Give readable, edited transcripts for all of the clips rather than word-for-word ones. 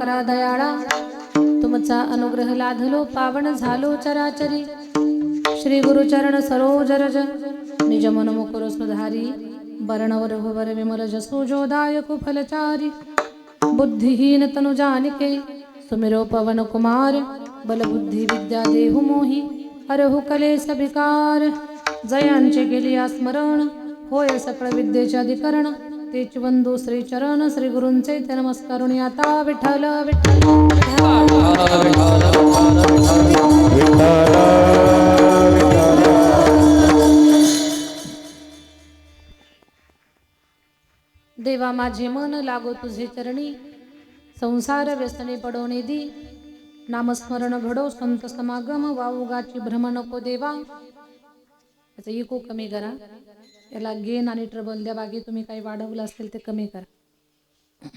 करणारा दयाळा तुमचा अनुग्रह लाधलो पावन झालो चराचरी श्री गुरुचरण सरोज रज निज मन मुकुर सुधारी वर्णवर भुवर विमल जसो जोदायक फलचारी बुद्धिहीन तनु जानिके सुमिरो पवन कुमार बल बुद्धि विद्या देहु मोहि हरहु कलेस विकार जयांचे गेली स्मरण होय सकळ विद्येचे अधिकरण तेच वंदू श्री चरण श्री गुरूंचे ते नमस्कारुणी आता विठ्ठल देवा माझे मन लागो तुझे चरणी संसार व्यसने पडोने दी नामस्मरण घडो संत समागम वाऊगाची भ्रम नको देवा. याचा इको कमी करा, याला गेन आणि ट्रबल द्या, बाकी तुम्ही काही वाढवलं असेल ते कमी करा.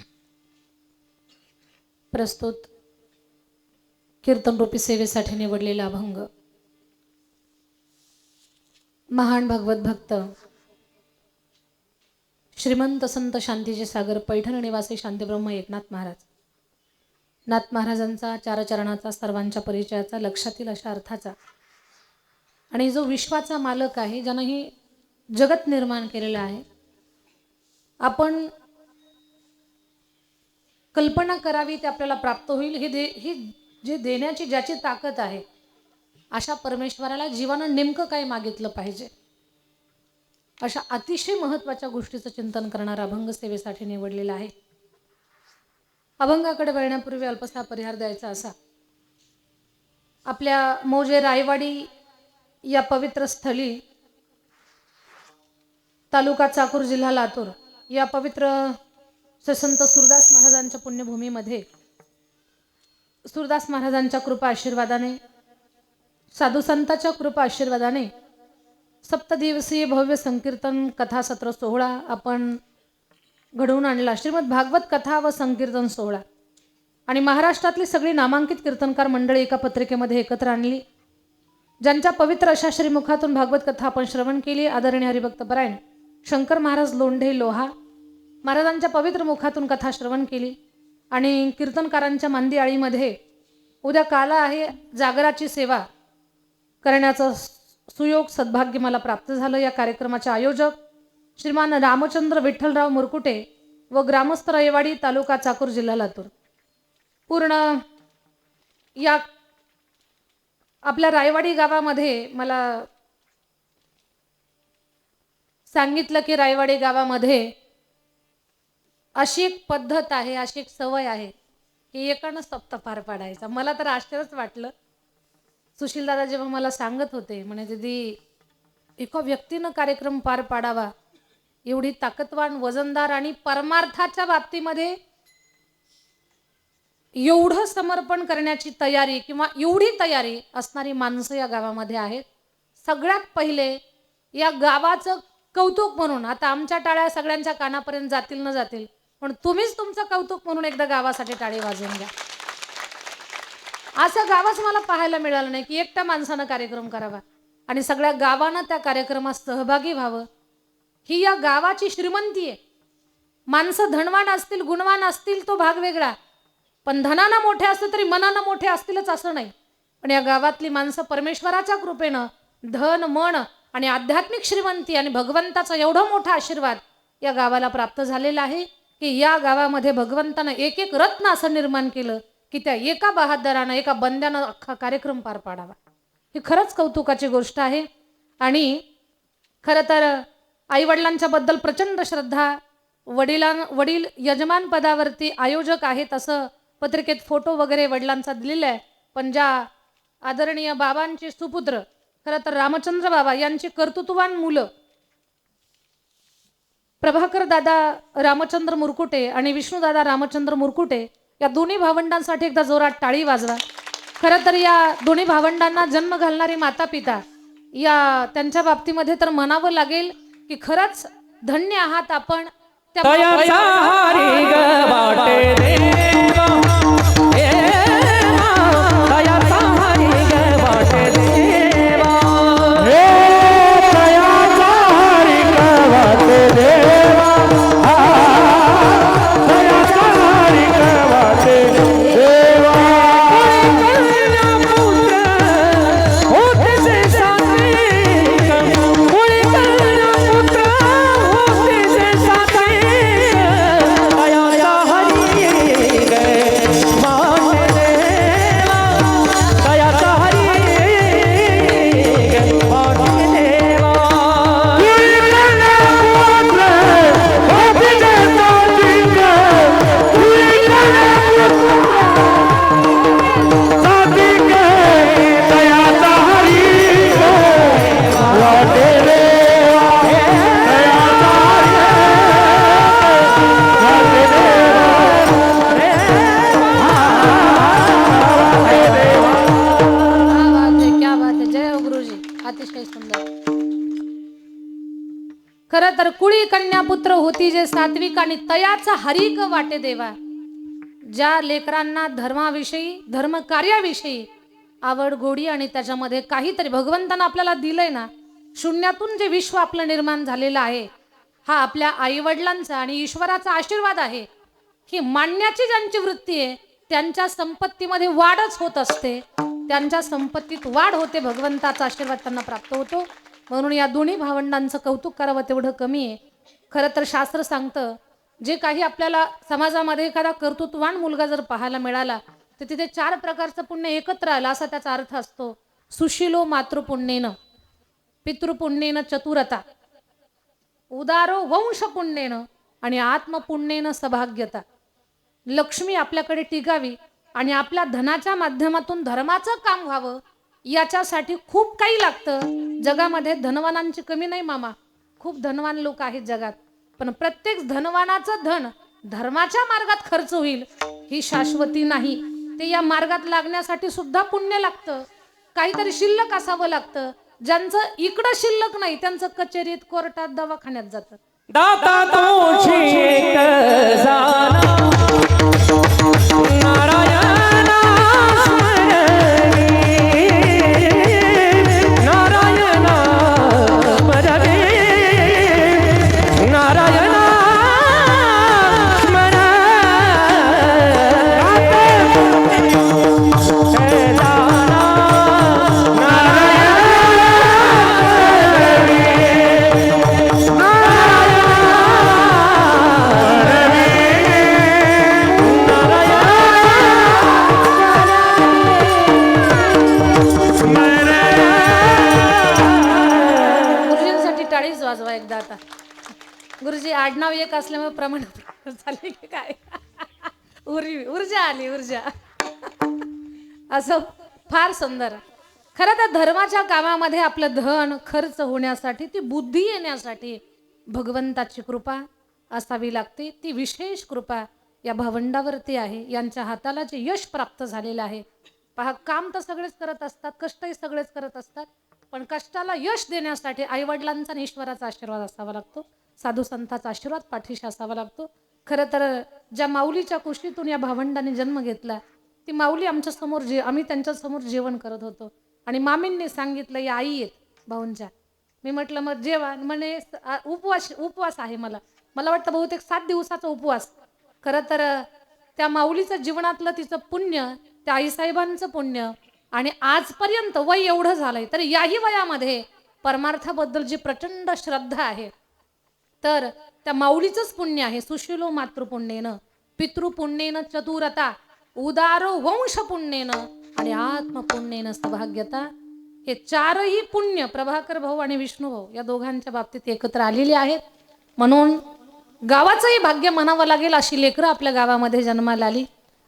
प्रस्तुत कीर्तन रूपी सेवेसाठी निवडलेला अभंग महान भगवत भक्त श्रीमंत संत शांतीचे सागर पैठण निवासी शांतीब्रह्म एकनाथ महाराज. नाथ महाराजांचा चारचरणाचा सर्वांच्या परिचयाचा लक्षातील अशा अर्थाचा आणि जो विश्वाचा मालक आहे, ज्यानं हे जगत निर्माण केलेलं आहे. आपण कल्पना करावी ते आपल्याला प्राप्त होईल. ही जे देण्याची ज्याची ताकद आहे अशा परमेश्वराला जीवानं नेमकं काय मागितलं पाहिजे, अशा अतिशय महत्त्वाच्या गोष्टीचं चिंतन करणारा अभंग सेवेसाठी निवडलेला आहे. अभंगाकडे वळण्यापूर्वी अल्पसा परिहार द्यायचा असा. आपल्या मौजे रायवाडी या पवित्र स्थळी तालुका चाकूर जिल्हा लातूर या पवित्र संत सुरदास महाराजांच्या पुण्यभूमीमध्ये सुरदास महाराजांच्या कृपा आशीर्वादाने साधू संतांच्या कृपा आशीर्वादाने सप्तदिवसीय भव्य संकीर्तन कथा सत्र सोहळा आपण घडवून आणला. श्रीमद भागवत कथा व संकीर्तन सोहळा आणि महाराष्ट्रातली सगळी नामांकित कीर्तनकार मंडळी एका पत्रिकेमध्ये एकत्र आणली. ज्यांच्या पवित्र अशा श्रीमुखातून भागवत कथा आपण श्रवण केली. आदरणीय हरिभक्त परायण शंकर महाराज लोंढे लोहा महाराजांच्या पवित्र मुखातून कथा श्रवण केली आणि कीर्तनकारांच्या मांदी आळीमध्ये उद्या काला आहे जागराची सेवा करण्याचं सुयोग सद्भाग्य मला प्राप्त झालं. या कार्यक्रमाचे आयोजक श्रीमान रामचंद्र विठ्ठलराव मुरकुटे व ग्रामस्थ रायवाडी तालुका चाकूर जिल्हा लातूर. पूर्ण या आपल्या रायवाडी गावामध्ये मला सांगितलं की रायवाडी गावामध्ये अशी एक पद्धत आहे, अशी एक सवय आहे की एकानं सप्ताह पार पाडायचा. मला तर आश्चर्यच वाटलं. सुशील दादा जेव्हा मला सांगत होते, म्हणे दीदी एका व्यक्तीनं कार्यक्रम पार पाडावा, एवढी ताकदवान वजनदार आणि परमार्थाच्या बाबतीमध्ये एवढं समर्पण करण्याची तयारी किंवा एवढी तयारी असणारी माणसं या गावामध्ये आहेत. सगळ्यात पहिले या गावाचं कौतुक म्हणून, आता आमच्या टाळ्या सगळ्यांच्या कानापर्यंत जातील न जातील, पण तुम्हीच तुमचं कौतुक म्हणून एकदा गावासाठी टाळी वाजवून घ्या. असं गावच मला पाहायला मिळालं नाही की एकट्या माणसानं कार्यक्रम करावा आणि सगळ्या गावानं त्या कार्यक्रमात सहभागी व्हावं. ही या गावाची श्रीमंती आहे. माणसं धनवान असतील, गुणवान असतील तो भाग वेगळा, पण धनानं मोठे असतील तरी मनानं मोठे असतीलच असं नाही. पण या गावातली माणसं परमेश्वराच्या कृपेनं धन मन आणि आध्यात्मिक श्रीमंती आणि भगवंताचा एवढा मोठा आशीर्वाद या गावाला प्राप्त झालेला आहे की या गावामध्ये भगवंतानं एक एक रत्न असं निर्माण केलं की त्या एका बहादरानं एका बंद्यानं अख्खा कार्यक्रम पार पाडावा. ही खरंच कौतुकाची गोष्ट आहे. आणि खरं तर आईवडिलांच्या बद्दल प्रचंड श्रद्धा, वडील यजमान पदावरती आयोजक आहेत असं पत्रिकेत फोटो वगैरे वडिलांचा दिलेला आहे. पण ज्या आदरणीय बाबांचे सुपुत्र खरं तर रामचंद्र बाबा यांची कर्तृत्ववान मुलं प्रभाकर दादा रामचंद्र मुरकुटे आणि विष्णू दादा रामचंद्र मुरकुटे या दोन्ही भावंडांसाठी एकदा जोरात टाळी वाजवा. खरं तर या दोन्ही भावंडांना जन्म घालणारी माता पिता या त्यांच्या बाबतीमध्ये तर म्हणावं लागेल की खरंच धन्य आहात आपण. गुरुजी, अतिशय सुंदर. खरं तर कुळी कन्या पुत्र होती जे सात्विक आणि तयाचा हरिक वाटे देवा. ज्या लेकरांना धर्माविषयी धर्म कार्याविषयी आवड गोडी आणि त्याच्यामध्ये काहीतरी भगवंतानं आपल्याला दिलंय ना, शून्यातून जे विश्व आपलं निर्माण झालेलं आहे, हा आपल्या आईवडिलांचा आणि ईश्वराचा आशीर्वाद आहे. ही मानण्याची ज्यांची वृत्ती आहे त्यांच्या संपत्तीमध्ये वाढच होत असते, त्यांच्या संपत्तीत वाढ होते, भगवंताचा आशीर्वाद त्यांना प्राप्त होतो. म्हणून या दोन्ही भावंडांचं कौतुक करावं तेवढं कमी आहे. खरं तर शास्त्र सांगतं, जे काही आपल्याला समाजामध्ये एखादा कर्तृत्ववान मुलगा जर पाहायला मिळाला तर तिथे 4 प्रकारचं पुण्य एकत्र आलं असा त्याचा अर्थ असतो. सुशीलो मातृपुण्येन, पितृपुण्येन चतुरता, उदारो वंश पुण्येन आणि आत्मपुण्येन सभाग्यता. लक्ष्मी आपल्याकडे टिकावी आणि आपल्या धनाच्या माध्यमातून धर्माचं काम व्हावं याच्यासाठी खूप काही लागतं. जगामध्ये धनवानांची कमी नाही मामा, खूप धनवान लोक आहेत जगात, पण प्रत्येक धनवानाचं धन धर्माच्या मार्गात खर्च होईल ही शाश्वती नाही. ते या मार्गात लागण्यासाठी सुद्धा पुण्य लागतं, काहीतरी शिल्लक असावं लागतं. ज्यांचं इकडं शिल्लक नाही त्यांचं कचेरीत, कोर्टात, दवाखान्यात जातं. दाता तोची एक जाना नारायणा स्मरणे, नारायणा स्मरणे, नारायणा स्मरणे. टाळीच वाजवा एकदा आता. गुरुजी आडनाव एक असल्यामुळे प्रमाण झाले की काय? ऊर्जा आली, ऊर्जा. असं फार सुंदर. खरं तर धर्माच्या कामामध्ये आपलं धन खर्च होण्यासाठी, ती बुद्धी येण्यासाठी भगवंताची कृपा असावी लागते. ती विशेष कृपा या भावंडावरती आहे. यांच्या हाताला जे यश प्राप्त झालेलं आहे पहा, काम तर सगळेच करत असतात, कष्टही सगळेच करत असतात, पण कष्टाला यश देण्यासाठी आईवडिलांचा आणि ईश्वराचा आशीर्वाद असावा लागतो, साधू संतांचा आशीर्वाद पाठीशी असावा लागतो. खरं तर ज्या माऊलीच्या कुशीतून या भावंडाने जन्म घेतला, ती माऊली आमच्या समोर आम्ही त्यांच्या समोर जेवण करत होतो आणि मामींनी सांगितलं या आई आहेत भाऊंच्या. मी म्हटलं मग जेवा. म्हणे उपवास आहे. मला वाटतं बहुतेक 7 दिवसाचा उपवास. खरं तर त्या माऊलीचं जीवनातलं तिचं पुण्य, त्या आईसाहेबांचं पुण्य, आणि आजपर्यंत वय एवढं झालंय तर याही वयामध्ये परमार्थाबद्दल जी प्रचंड श्रद्धा आहे, तर त्या माऊलीचंच पुण्य आहे. सुशीलो मातृपुण्येनं, पितृपुण्येनं चतुरता, उदारो वंश पुण्येनं आणि आत्मपुण्येनं सौभाग्यता. हे 4ही पुण्य प्रभाकर भाऊ आणि विष्णू भाऊ या दोघांच्या बाबतीत एकत्र आलेली आहेत. म्हणून गावाचंही भाग्य म्हणावं लागेल, अशी लेकरं आपल्या गावामध्ये जन्माला आली.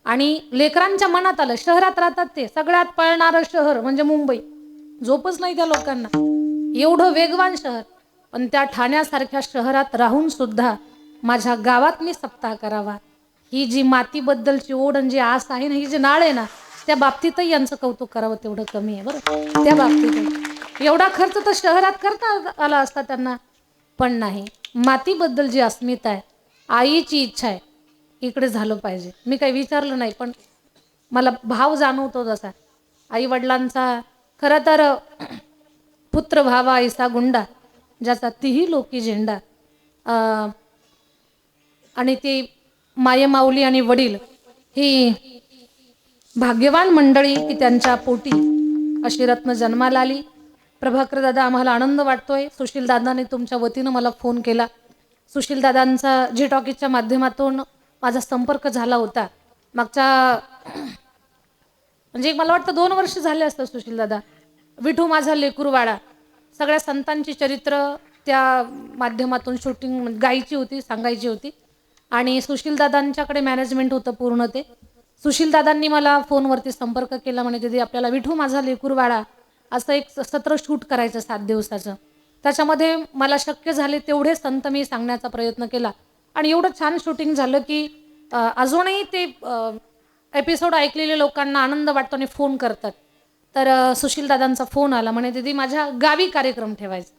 आणि लेकरांच्या मनात आलं, शहरात राहतात ते, सगळ्यात पळणारं शहर म्हणजे मुंबई, झोपच नाही त्या लोकांना, एवढं वेगवान शहर. पण त्या ठाण्यासारख्या शहरात राहून सुद्धा माझ्या गावात मी सप्ताह करावा, ही जी मातीबद्दलची ओढ आणि जी आस आहे ना, ही जी नाळ आहे ना, त्या बाबतीतही यांचं कौतुक करावं तेवढं कमी आहे बरं. त्या बाबतीत एवढा खर्च तर शहरात करता आला असता त्यांना, पण नाही. मातीबद्दल जी अस्मिता आहे, आईची इच्छा आहे इकडे झालं पाहिजे. मी काही विचारलं नाही, पण मला भाव जाणवतो जसा आई वडिलांचा. खरं तर पुत्र भावा ऐसा गुंडा, ज्याचा तीही लोकी झेंडा. आणि ते मायेमाऊली आणि वडील ही भाग्यवान मंडळी की त्यांच्या पोटी अशी रत्न जन्माला आली. प्रभाकर दादा, आम्हाला आनंद वाटतोय. सुशील दादाने तुमच्या वतीनं मला फोन केला. सुशील दादांचा जी टॉकीजच्या माध्यमातून माझा संपर्क झाला होता मागच्या, म्हणजे मला वाटतं 2 वर्ष झाले असतं. सुशील दादा, विठू माझा लेकुरवाडा, सगळ्या संतांची चरित्र त्या माध्यमातून शूटिंग गायची होती, सांगायची होती. आणि सुशील दादांच्याकडे मॅनेजमेंट होतं पूर्ण ते. सुशील दादांनी मला फोनवरती संपर्क केला, म्हणे दीदी आपल्याला विठू माझा लेकुरवाडा असं एक सत्र शूट करायचं 7 दिवसाचं. त्याच्यामध्ये मला शक्य झाले तेवढे संत मी सांगण्याचा प्रयत्न केला आणि एवढं छान शूटिंग झालं की अजूनही ते एपिसोड ऐकलेले लोकांना आनंद वाटतो आणि फोन करतात. तर सुशीलदादांचा फोन आला, म्हणे दीदी माझ्या गावी कार्यक्रम ठेवायचा.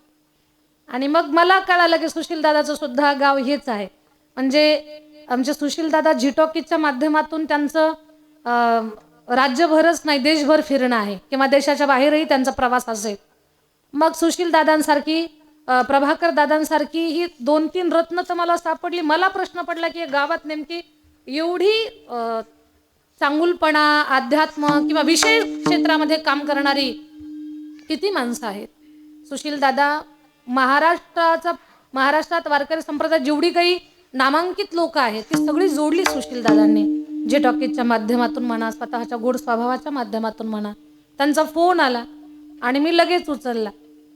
आणि मग मला कळालं की सुशीलदादाचं सुद्धा गाव हेच आहे. म्हणजे आमचे सुशीलदादा झी टॉकीजच्या माध्यमातून त्यांचं राज्यभरच नाही देशभर फिरणं आहे किंवा देशाच्या बाहेरही त्यांचा प्रवास असेल. मग सुशीलदादांसारखी प्रभाकर दादांसारखी ही 2-3 रत्न तर मला सापडली. मला प्रश्न पडला की गावात नेमकी एवढी चांगुलपणा, अध्यात्म किंवा विशेष क्षेत्रामध्ये काम करणारी किती माणसं आहेत. सुशीलदादा महाराष्ट्रात वारकरी संप्रदायात जेवढी काही नामांकित लोक आहेत ती सगळी जोडली सुशीलदादांनी. जे टॉकीजच्या माध्यमातून म्हणा, स्वतःच्या गोड स्वभावाच्या माध्यमातून म्हणा. त्यांचा फोन आला आणि मी लगेच उचलला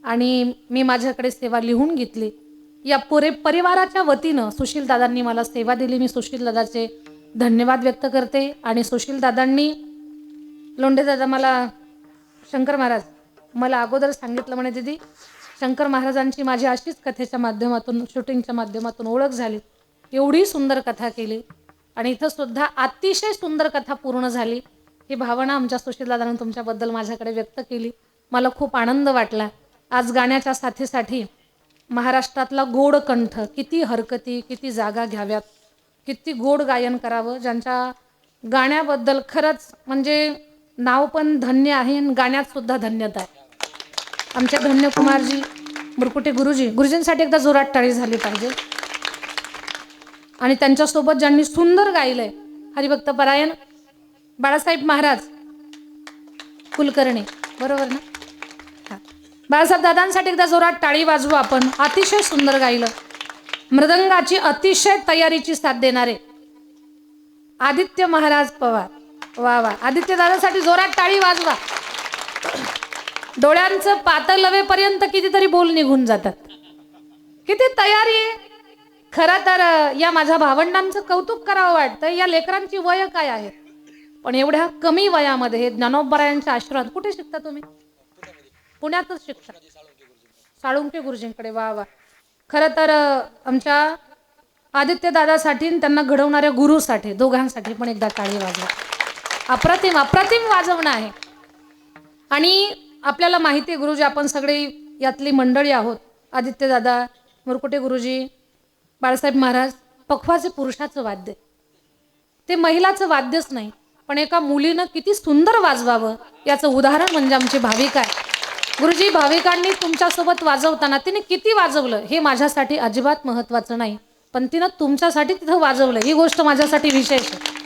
आणि मी माझ्याकडे सेवा लिहून घेतली. या परिवाराच्या वतीनं सुशीलदादांनी मला सेवा दिली. मी सुशीलदादाचे धन्यवाद व्यक्त करते. आणि सुशीलदादांनी लोंढेदादा मला शंकर महाराज मला अगोदर सांगितलं, म्हणे दीदी शंकर महाराजांची माझी अशीच कथेच्या माध्यमातून शूटिंगच्या माध्यमातून ओळख झाली. एवढी सुंदर कथा केली आणि इथं सुद्धा अतिशय सुंदर कथा पूर्ण झाली. ही भावना आमच्या सुशीलदादांनी तुमच्याबद्दल माझ्याकडे व्यक्त केली. मला खूप आनंद वाटला. आज गाण्याच्या साथीसाठी महाराष्ट्रातला गोड कंठ, किती हरकती, किती जागा घ्याव्यात, किती गोड गायन करावं, ज्यांच्या गाण्याबद्दल खरंच म्हणजे नाव पण धन्य आहे आणि गाण्यात सुद्धा धन्यता आहे. आमचे धन्यकुमारजी मुरकुटे गुरुजींसाठी एकदा जोरात टाळी झाली पाहिजे. आणि त्यांच्यासोबत ज्यांनी सुंदर गायलंय हरिभक्त परायण बाळासाहेब महाराज कुलकर्णी, बरोबर ना? हां, बाळासाहेब दादांसाठी एकदा जोरात टाळी वाजवू आपण. अतिशय सुंदर गायलं. मृदंगाची अतिशय तयारीची साथ देणारे आदित्य महाराज पवार. वा वा, आदित्य दादासाठी जोरात टाळी वाजवा. डोळ्यांचं पातळ लवेपर्यंत कितीतरी बोल निघून जातात. किती तयारी आहे. खरं तर या माझ्या भावंडांचं कौतुक करावं वाटतं. या लेकरांची वय काय आहेत, पण एवढ्या कमी वयामध्ये ज्ञानोबरायांच्या आश्रमात. कुठे शिकता तुम्ही? पुण्यातच शिकता, साळुंके गुरुजींकडे. वा वा. खरं तर आमच्या आदित्य दादासाठी त्यांना घडवणाऱ्या गुरुसाठी दोघांसाठी पण एकदा टाळी वाजवा. अप्रतिम अप्रतिम वाजवणं आहे. आणि आपल्याला माहिती आहे गुरुजी, आपण सगळे यातली मंडळी आहोत. आदित्य दादा, मुरकुटे गुरुजी, बाळासाहेब महाराज. पखवाचे पुरुषाचं वाद्य, ते महिलाचं वाद्यच नाही, पण एका मुलीनं किती सुंदर वाजवावं याचं उदाहरण म्हणजे आमची भाविका आहे. गुरुजी, भाविकांनी तुमच्यासोबत वाजवताना तिने किती वाजवलं हे माझ्यासाठी अजिबात महत्त्वाचं नाही, पण तिनं तुमच्यासाठी तिथं वाजवलं ही गोष्ट माझ्यासाठी विशेष आहे.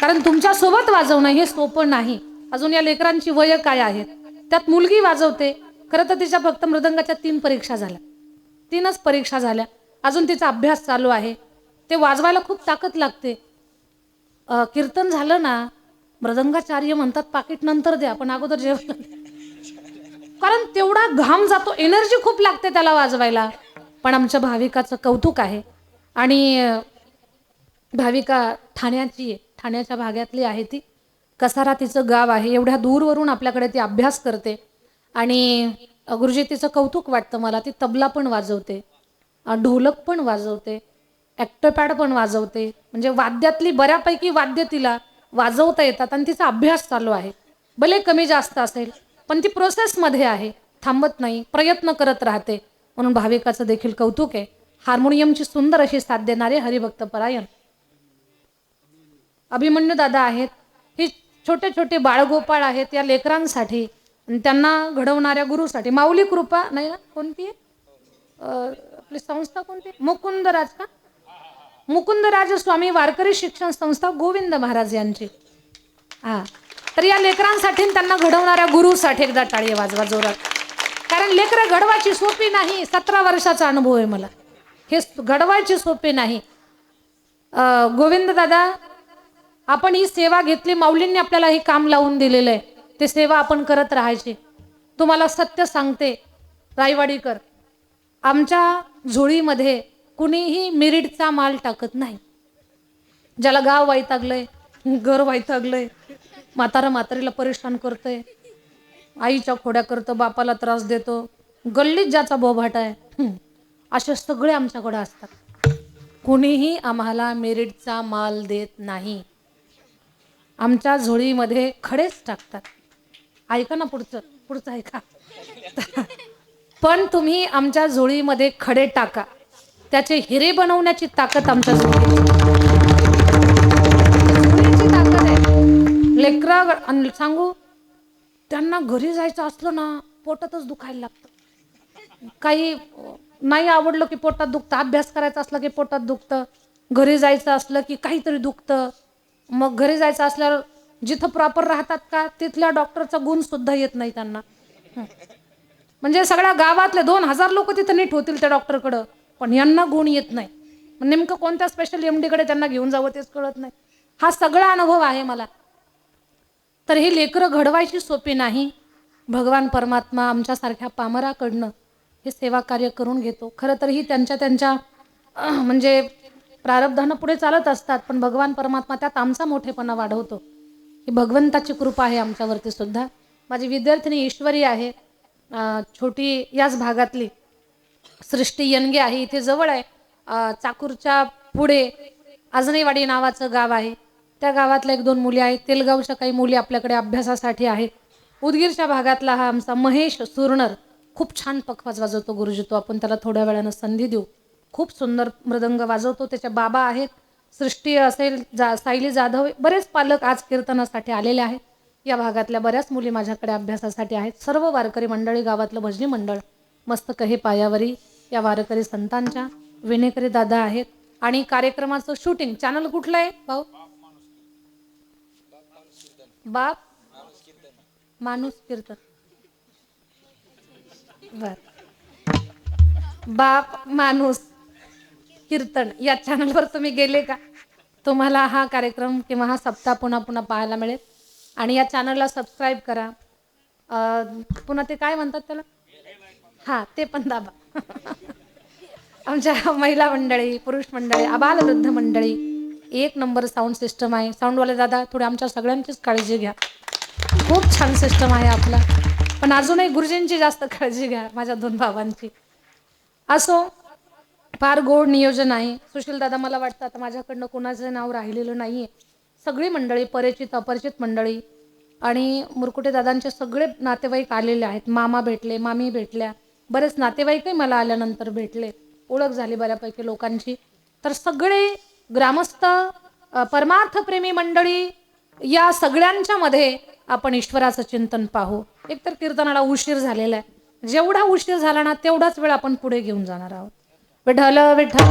कारण तुमच्यासोबत वाजवणं हे सोपं नाही. अजून या लेकरांची वय काय आहेत, त्यात मुलगी वाजवते. खरं तर तिच्या फक्त मृदंगाच्या 3 परीक्षा झाल्या, 3च परीक्षा झाल्या. अजून तिचा अभ्यास चालू आहे. ते वाजवायला खूप ताकद लागते. कीर्तन झालं ना, मृदंगाचार्य म्हणतात पाकिट नंतर द्या, पण अगोदर जेवण. कारण तेवढा घाम जातो, एनर्जी खूप लागते त्याला वाजवायला. पण आमच्या भाविकाचं कौतुक आहे. आणि भाविका ठाण्याची आहे, ठाण्याच्या भागातली आहे ती. कसारा तिचं गाव आहे. एवढ्या दूरवरून आपल्याकडे ती अभ्यास करते. आणि गुरुजी तिचं कौतुक वाटतं मला. ती तबला पण वाजवते, ढोलक पण वाजवते, ॲक्टोपॅड पण वाजवते. म्हणजे वाद्यातली बऱ्यापैकी वाद्य तिला वाजवता येतात. आणि तिचा अभ्यास चालू आहे. भले कमी जास्त असेल, पण ती प्रोसेसमध्ये आहे, थांबत नाही, प्रयत्न करत राहते. म्हणून भाविकाचं देखील कौतुक आहे. हार्मोनियमची सुंदर अशी साथ देणारे हरिभक्त परायण अभिमन्यू दादा आहेत. ही छोटे छोटे बाळगोपाळ आहेत या लेकरांसाठी आणि त्यांना घडवणाऱ्या गुरुसाठी. माऊली कृपा नाही ना, कोणती आहे आपली संस्था, कोणती? मुकुंदराज का? मुकुंदराज स्वामी वारकरी शिक्षण संस्था गोविंद महाराज यांची. हा, तर या लेकरांसाठी त्यांना घडवणाऱ्या गुरुसाठी एकदा टाळी वाजवा जोरात. कारण लेकरं घडवायची सोपी नाही. 17 वर्षाचा अनुभव आहे मला. हे घडवायची सोपी नाही. गोविंद दादा, आपण ही सेवा घेतली, माऊलींनी आपल्याला हे काम लावून दिलेलं आहे, ते सेवा आपण करत राहायची. तुम्हाला सत्य सांगते रायवाडीकर, आमच्या झोळीमध्ये कुणीही मिरिटचा माल टाकत नाही. ज्याला गाव वैतागलंय, घर वैतागलंय, म्हातारा म्हातारीला परेशान करतोय, आईच्या खोड्या करतो, बापाला त्रास देतो, गल्लीत ज्याचा बोभाट आहे, असे सगळे आमच्याकडे असतात. कुणीही आम्हाला मेरिटचा माल देत नाही. आमच्या झोळीमध्ये खडेच टाकतात. ऐका ना पुढचं पुढचं ऐका. पण तुम्ही आमच्या झोळीमध्ये खडे टाका, त्याचे हिरे बनवण्याची ताकद आमच्या झोळीची ताकद आहे. लेकरं सांगू, त्यांना घरी जायचं असलं ना पोटातच दुखायला लागतं. काही नाही आवडलं की पोटात दुखतं, अभ्यास करायचा असला की पोटात दुखतं, घरी जायचं असलं की काहीतरी दुखतं. मग घरी जायचं असल्यावर जिथं प्रॉपर राहतात का तिथल्या डॉक्टरचा गुण सुद्धा येत नाही त्यांना. म्हणजे सगळ्या गावातले 2000 लोक तिथं नीट होतील त्या डॉक्टरकडं, पण यांना गुण येत नाही. नेमकं कोणत्या स्पेशल MD कडे त्यांना घेऊन जावं तेच कळत नाही. हा सगळा अनुभव आहे मला. तर ही लेकरं घडवायची सोपी नाही. भगवान परमात्मा आमच्यासारख्या पामराकडनं हे सेवा कार्य करून घेतो. खरं तर ही त्यांच्या म्हणजे प्रारब्धानं पुढे चालत असतात, पण भगवान परमात्मा त्यात आमचा मोठेपणा वाढवतो. ही भगवंताची कृपा आहे आमच्यावरती सुद्धा. माझी विद्यार्थिनी ईश्वरी आहे, छोटी याच भागातली. सृष्टी यनगे आहे, इथे जवळ आहे. चाकूरच्या पुढे आजनेवाडी नावाचं गाव आहे, त्या गावातल्या 1-2 मुली आहेत. तेलगावच्या काही मुली आपल्याकडे अभ्यासासाठी आहेत. उदगीरच्या भागातला हा आमचा महेश सुरनर खूप छान पखवाज वाजवतो गुरुजी. तो आपण त्याला थोड्या वेळानं संधी देऊ. खूप सुंदर मृदंग वाजवतो. त्याच्या बाबा आहेत, सृष्टी असेल, सायली जाधव, बरेच पालक आज कीर्तनासाठी आलेले आहेत. या भागातल्या बऱ्याच मुली माझ्याकडे अभ्यासासाठी आहेत. सर्व वारकरी मंडळी, गावातलं भजनी मंडळ मस्त कहे पायावरी या वारकरी संतांच्या विनेकरी दादा आहेत. आणि कार्यक्रमाचं शूटिंग चॅनल कुठलं आहे भाऊ? बाप माणूस कीर्तन. बर, बाप माणूस कीर्तन या चॅनलवर तुम्ही गेले का तुम्हाला हा कार्यक्रम किंवा हा सप्ताह पुन्हा पुन्हा पाहायला मिळेल. आणि या चॅनलला सबस्क्राईब करा. पुन्हा ते काय म्हणतात त्याला, हां ते पण दाबा. आमच्या महिला मंडळी, पुरुष मंडळी, आबालवृद्ध मंडळी, 1 नंबर साऊंड सिस्टम आहे. साऊंडवाले दादा थोडी आमच्या सगळ्यांचीच काळजी घ्या. खूप छान सिस्टम आहे आपला, पण अजूनही गुरुजींची जास्त काळजी घ्या, माझ्या 2 भावांची. असो, फार गोड नियोजन आहे. सुशील दादा, मला वाटतं आता माझ्याकडनं कोणाचं नाव राहिलेलं नाही आहे. सगळी मंडळी, परिचित अपरिचित मंडळी आणि मुरकुटे दादांचे सगळे नातेवाईक आलेले आहेत. मामा भेटले, मामी भेटल्या, बरेच नातेवाईकही मला आल्यानंतर भेटले, ओळख झाली बऱ्यापैकी लोकांची. तर सगळे ग्रामस्थ, परमार्थप्रेमी मंडळी, या सगळ्यांच्या मध्ये आपण ईश्वराचं चिंतन पाहू. एकतर कीर्तनाला उशीर झालेला आहे, जेवढा उशीर झाला ना तेवढाच वेळ आपण पुढे घेऊन जाणार आहोत. विठ्ठल विठ्ठल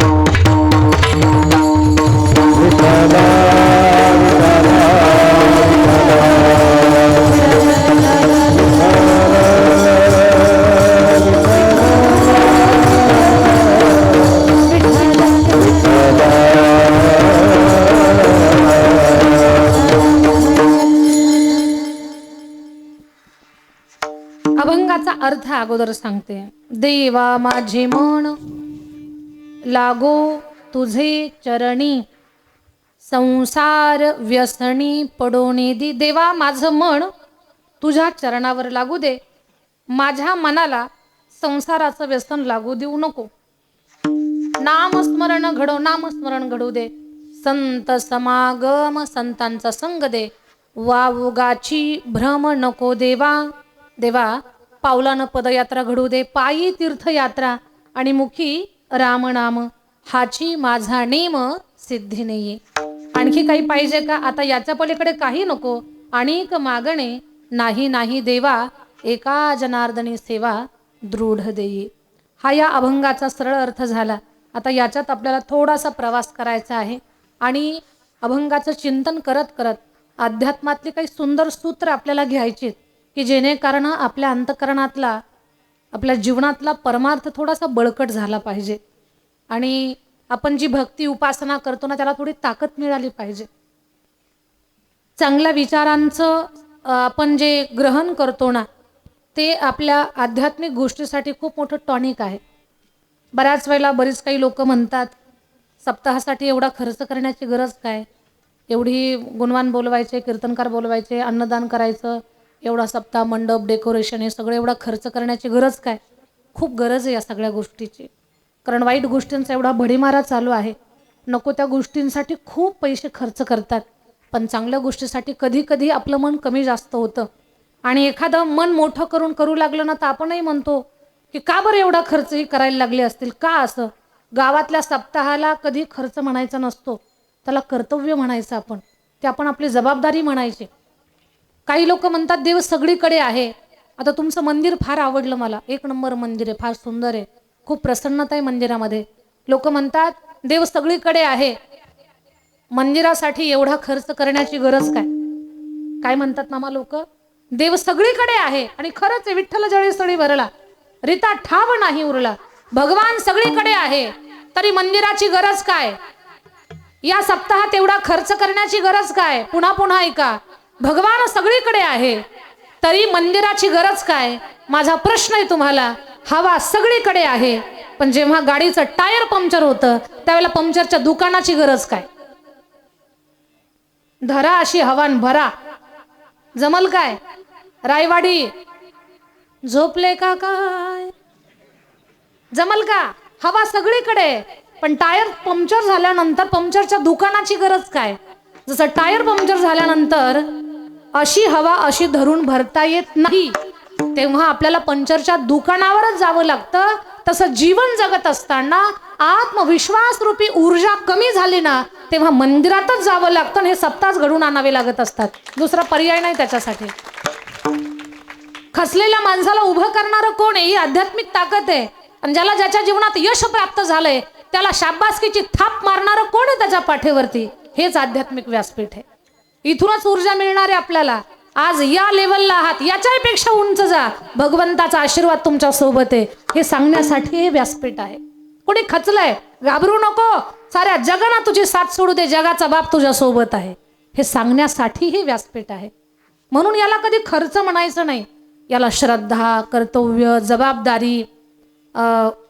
अभंगाचा अर्थ अगोदर सांगते. देवा माझे मन लागो तुझे चरणी, संसार व्यसनी पडोनी दी. देवा माझं मन तुझ्या चरणावर लागू दे, माझ्या मनाला संसाराचं व्यसन लागू देऊ नको. नामस्मरण घडो, नामस्मरण घडू दे. संत समागम, संतांचा संग दे. वावगाची भ्रम नको देवा. देवा पावलानं पदयात्रा घडू दे, पायी तीर्थयात्रा आणि मुखी रामनाम, हाची माझा नेम सिद्धी नाहीये. आणखी काही पाहिजे का? आता याच्या पलीकडे काही नको. अनेक मागणे नाही नाही देवा, एका जनार्दनी सेवा दृढ देई. हा या अभंगाचा सरळ अर्थ झाला. आता याच्यात आपल्याला थोडासा प्रवास करायचा आहे आणि अभंगाचं चिंतन करत करत अध्यात्मातली काही सुंदर सूत्र आपल्याला घ्यायची की जेणेकरून आपल्या अंतकरणातला, आपल्या जीवनातला परमार्थ थोडासा बळकट झाला पाहिजे आणि आपण जी भक्ती उपासना करतो ना त्याला थोडी ताकद मिळाली पाहिजे. चांगल्या विचारांचं आपण जे ग्रहण करतो ना ते आपल्या आध्यात्मिक गोष्टीसाठी खूप मोठं टॉनिक आहे. बऱ्याच वेळेला बरीच काही लोक म्हणतात सप्ताहासाठी एवढा खर्च करण्याची गरज काय, एवढी गुणवान बोलवायचे, कीर्तनकार बोलवायचे, अन्नदान करायचं, एवढा सप्ताह मंडप डेकोरेशन हे सगळं एवढा खर्च करण्याची गरज काय. खूप गरज आहे या सगळ्या गोष्टीची, कारण वाईट गोष्टींचा एवढा भडीमारा चालू आहे. नको त्या गोष्टींसाठी खूप पैसे खर्च करतात, पण चांगल्या गोष्टीसाठी कधी कधी आपलं मन कमी जास्त होतं. आणि एखादं मन मोठं करून करू लागलं ना तर आपणही म्हणतो की का बरं एवढा खर्चही करायला लागले असतील, का असं. गावातल्या सप्ताहाला कधी खर्च म्हणायचा नसतो, त्याला कर्तव्य म्हणायचं आपण, ते आपण आपली जबाबदारी म्हणायची. काही लोक म्हणतात देव सगळीकडे आहे. आता तुमचं मंदिर फार आवडलं मला, 1 नंबर मंदिर आहे, फार सुंदर आहे, खूप प्रसन्नता आहे मंदिरामध्ये. लोक म्हणतात देव सगळीकडे आहे, मंदिरासाठी एवढा खर्च करण्याची गरज काय. काय म्हणतात मामा लोक, देव सगळीकडे आहे आणि खरंच आहे, विठ्ठल जळी सळी भरला रीता ठाव नाही उरला. भगवान सगळीकडे आहे तरी मंदिराची गरज काय, या सप्ताहात एवढा खर्च करण्याची गरज काय. पुन्हा पुन्हा ऐका, भगवान सगळीकडे आहे तरी मंदिराची गरज काय. माझा प्रश्न आहे तुम्हाला, हवा सगळीकडे आहे पण जेव्हा गाडीचं टायर पंक्चर होतं त्यावेळेला पंक्चरच्या दुकानाची गरज काय. धरा अशी हवान भरा, जमल काय. रायवाडी झोपले का काय, जमल का. हवा सगळीकडे पण टायर पंक्चर झाल्यानंतर पंक्चरच्या दुकानाची गरज काय. जसं टायर पंक्चर झाल्यानंतर अशी हवा अशी धरून भरता येत नाही, तेव्हा आपल्याला पंक्चरच्या दुकानावरच जावं लागतं. तसं जीवन जगत असताना आत्मविश्वास रूपी ऊर्जा कमी झाली ना तेव्हा मंदिरातच जावं लागतं. हे सप्ताह घडून आणावे लागत असतात, दुसरा पर्याय नाही त्याच्यासाठी. खचलेल्या माणसाला उभं करणारं कोण आहे, ही आध्यात्मिक ताकद आहे. आणि ज्याला ज्याच्या जीवनात यश प्राप्त झालंय त्याला शाबासकीची थाप मारणारं कोण आहे त्याच्या पाठीवरती, हेच आध्यात्मिक व्यासपीठ आहे. इथूनच ऊर्जा मिळणार आहे आपल्याला. आज या लेवलला आहात, याच्याही पेक्षा उंच जा, भगवंताचा आशीर्वाद तुमच्या सोबत आहे, हे सांगण्यासाठी हे व्यासपीठ आहे. कोणी खचलंय घाबरू नको, साऱ्या जगाला तुझी साथ सोडू दे, जगाचा बाप तुझ्या सोबत आहे, हे सांगण्यासाठी हे व्यासपीठ आहे. म्हणून याला कधी खर्च म्हणायचं नाही, याला श्रद्धा, कर्तव्य, जबाबदारी,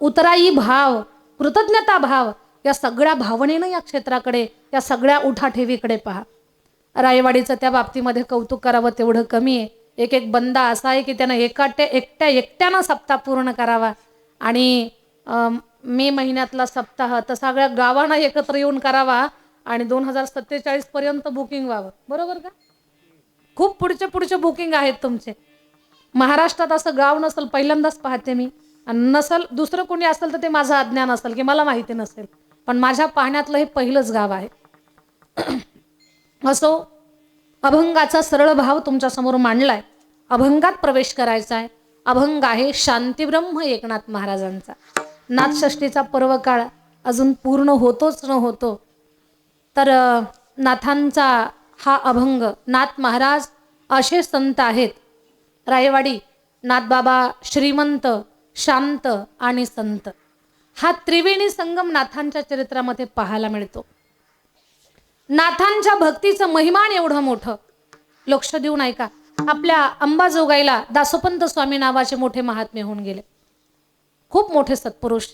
उतराई भाव, कृतज्ञता भाव, या सगळ्या भावनेनं या क्षेत्राकडे, या सगळ्या उठाठेवीकडे पहा. रायवाडीचं त्या बाबतीमध्ये कौतुक करावं तेवढं कमी आहे. एक एक बंदा असा आहे की त्यानं एकट्यानं सप्ताह पूर्ण करावा. आणि मे महिन्यातला सप्ताह तर सगळ्या गावांना एकत्र येऊन करावा आणि 2047 पर्यंत बुकिंग व्हावं. बरोबर का. खूप पुढचे बुकिंग आहेत तुमचे. महाराष्ट्रात असं गाव नसेल, पहिल्यांदाच पाहते मी. आणि नसल दुसरं कोणी असेल तर ते माझं अज्ञान असेल की मला माहिती नसेल, पण माझ्या पाहण्यातलं हे पहिलंच गाव आहे. असो, अभंगाचा सरळ भाव तुमच्या समोर मांडलाय. अभंगात प्रवेश करायचा आहे. अभंग आहे शांतीब्रह्म एकनाथ महाराजांचा. नाथषष्ठीचा पर्व काळ अजून पूर्ण होतोच न होतो, तर नाथांचा हा अभंग. नाथ महाराज असे संत आहेत रायवाडी, नाथबाबा श्रीमंत, शांत आणि संत. हा त्रिवेणी संगम नाथांच्या चरित्रामध्ये पाहायला मिळतो. नाथांच्या भक्तीचं महिमान एवढं मोठं. लक्ष देऊन ऐका, आपल्या अंबाजोगाईला दासोपंत स्वामी नावाचे मोठे महात्मे होऊन गेले, खूप मोठे सत्पुरुष.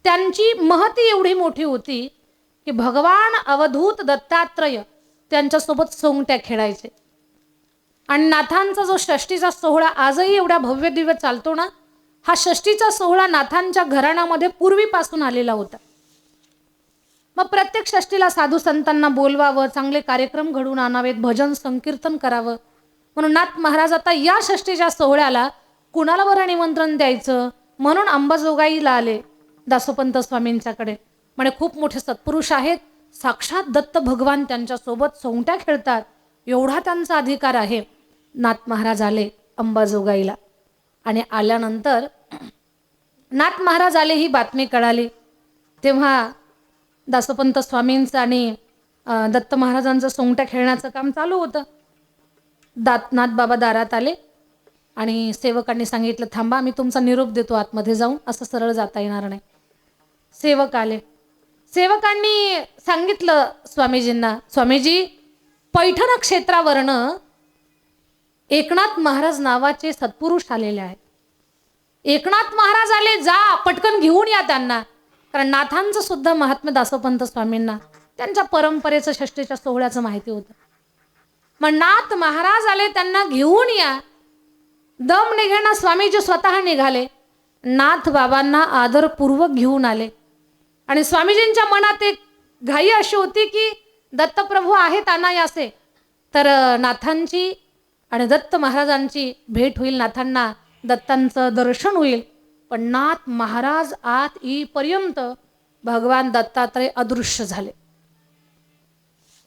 त्यांची महती एवढी मोठी होती की भगवान अवधूत दत्तात्रय त्यांच्यासोबत सोंगट्या खेळायचे. आणि नाथांचा जो षष्टीचा सोहळा आजही एवढ्या भव्य दिव्य चालतो ना, हा षष्टीचा सोहळा नाथांच्या घराण्यामध्ये पूर्वीपासून आलेला होता. मग प्रत्येक षष्टीला साधू संतांना बोलवावं, चांगले कार्यक्रम घडून आणावेत, भजन संकीर्तन करावं. म्हणून नाथ महाराज आता या षष्टीच्या सोहळ्याला कुणाला बरं निमंत्रण द्यायचं म्हणून अंबाजोगाईला आले दासोपंत स्वामींच्याकडे. म्हणे खूप मोठे सत्पुरुष आहेत, साक्षात दत्त भगवान त्यांच्यासोबत सोंगट्या खेळतात, एवढा त्यांचा अधिकार आहे. नाथ महाराज आले अंबाजोगाईला. आणि आल्यानंतर नाथ महाराज आले ही बातमी कळाली, तेव्हा दासोपंत स्वामींचं आणि दत्त महाराजांचं सोंगट्या खेळण्याचं काम चालू होतं. नाथ बाबा दारात आले आणि सेवकांनी सांगितलं, थांबा मी तुमचा निरोप देतो आतमध्ये जाऊन, असं सरळ जाता येणार नाही. सेवक आले. सेवकांनी सांगितलं स्वामीजींना, स्वामीजी पैठण क्षेत्रावरनं एकनाथ महाराज नावाचे सत्पुरुष आलेले आहेत. एकनाथ महाराज आले, जा पटकन घेऊन या त्यांना. कारण नाथांचं सुद्धा महात्म्य दासोपंत स्वामींना त्यांच्या परंपरेचं षष्टीच्या सोहळ्याचं माहिती होतं. मग नाथ महाराज आले, त्यांना घेऊन या. दम निघेना स्वामीजी स्वतः निघाले, नाथ बाबांना आदरपूर्वक घेऊन आले. आणि स्वामीजींच्या मनात एक घाई अशी होती की दत्तप्रभू आहेत अनायासे, तर नाथांची आणि दत्त महाराजांची भेट होईल, नाथांना दत्तांचं दर्शन होईल. पण नाथ महाराज आत येईपर्यंत भगवान दत्तात्रय अदृश्य झाले.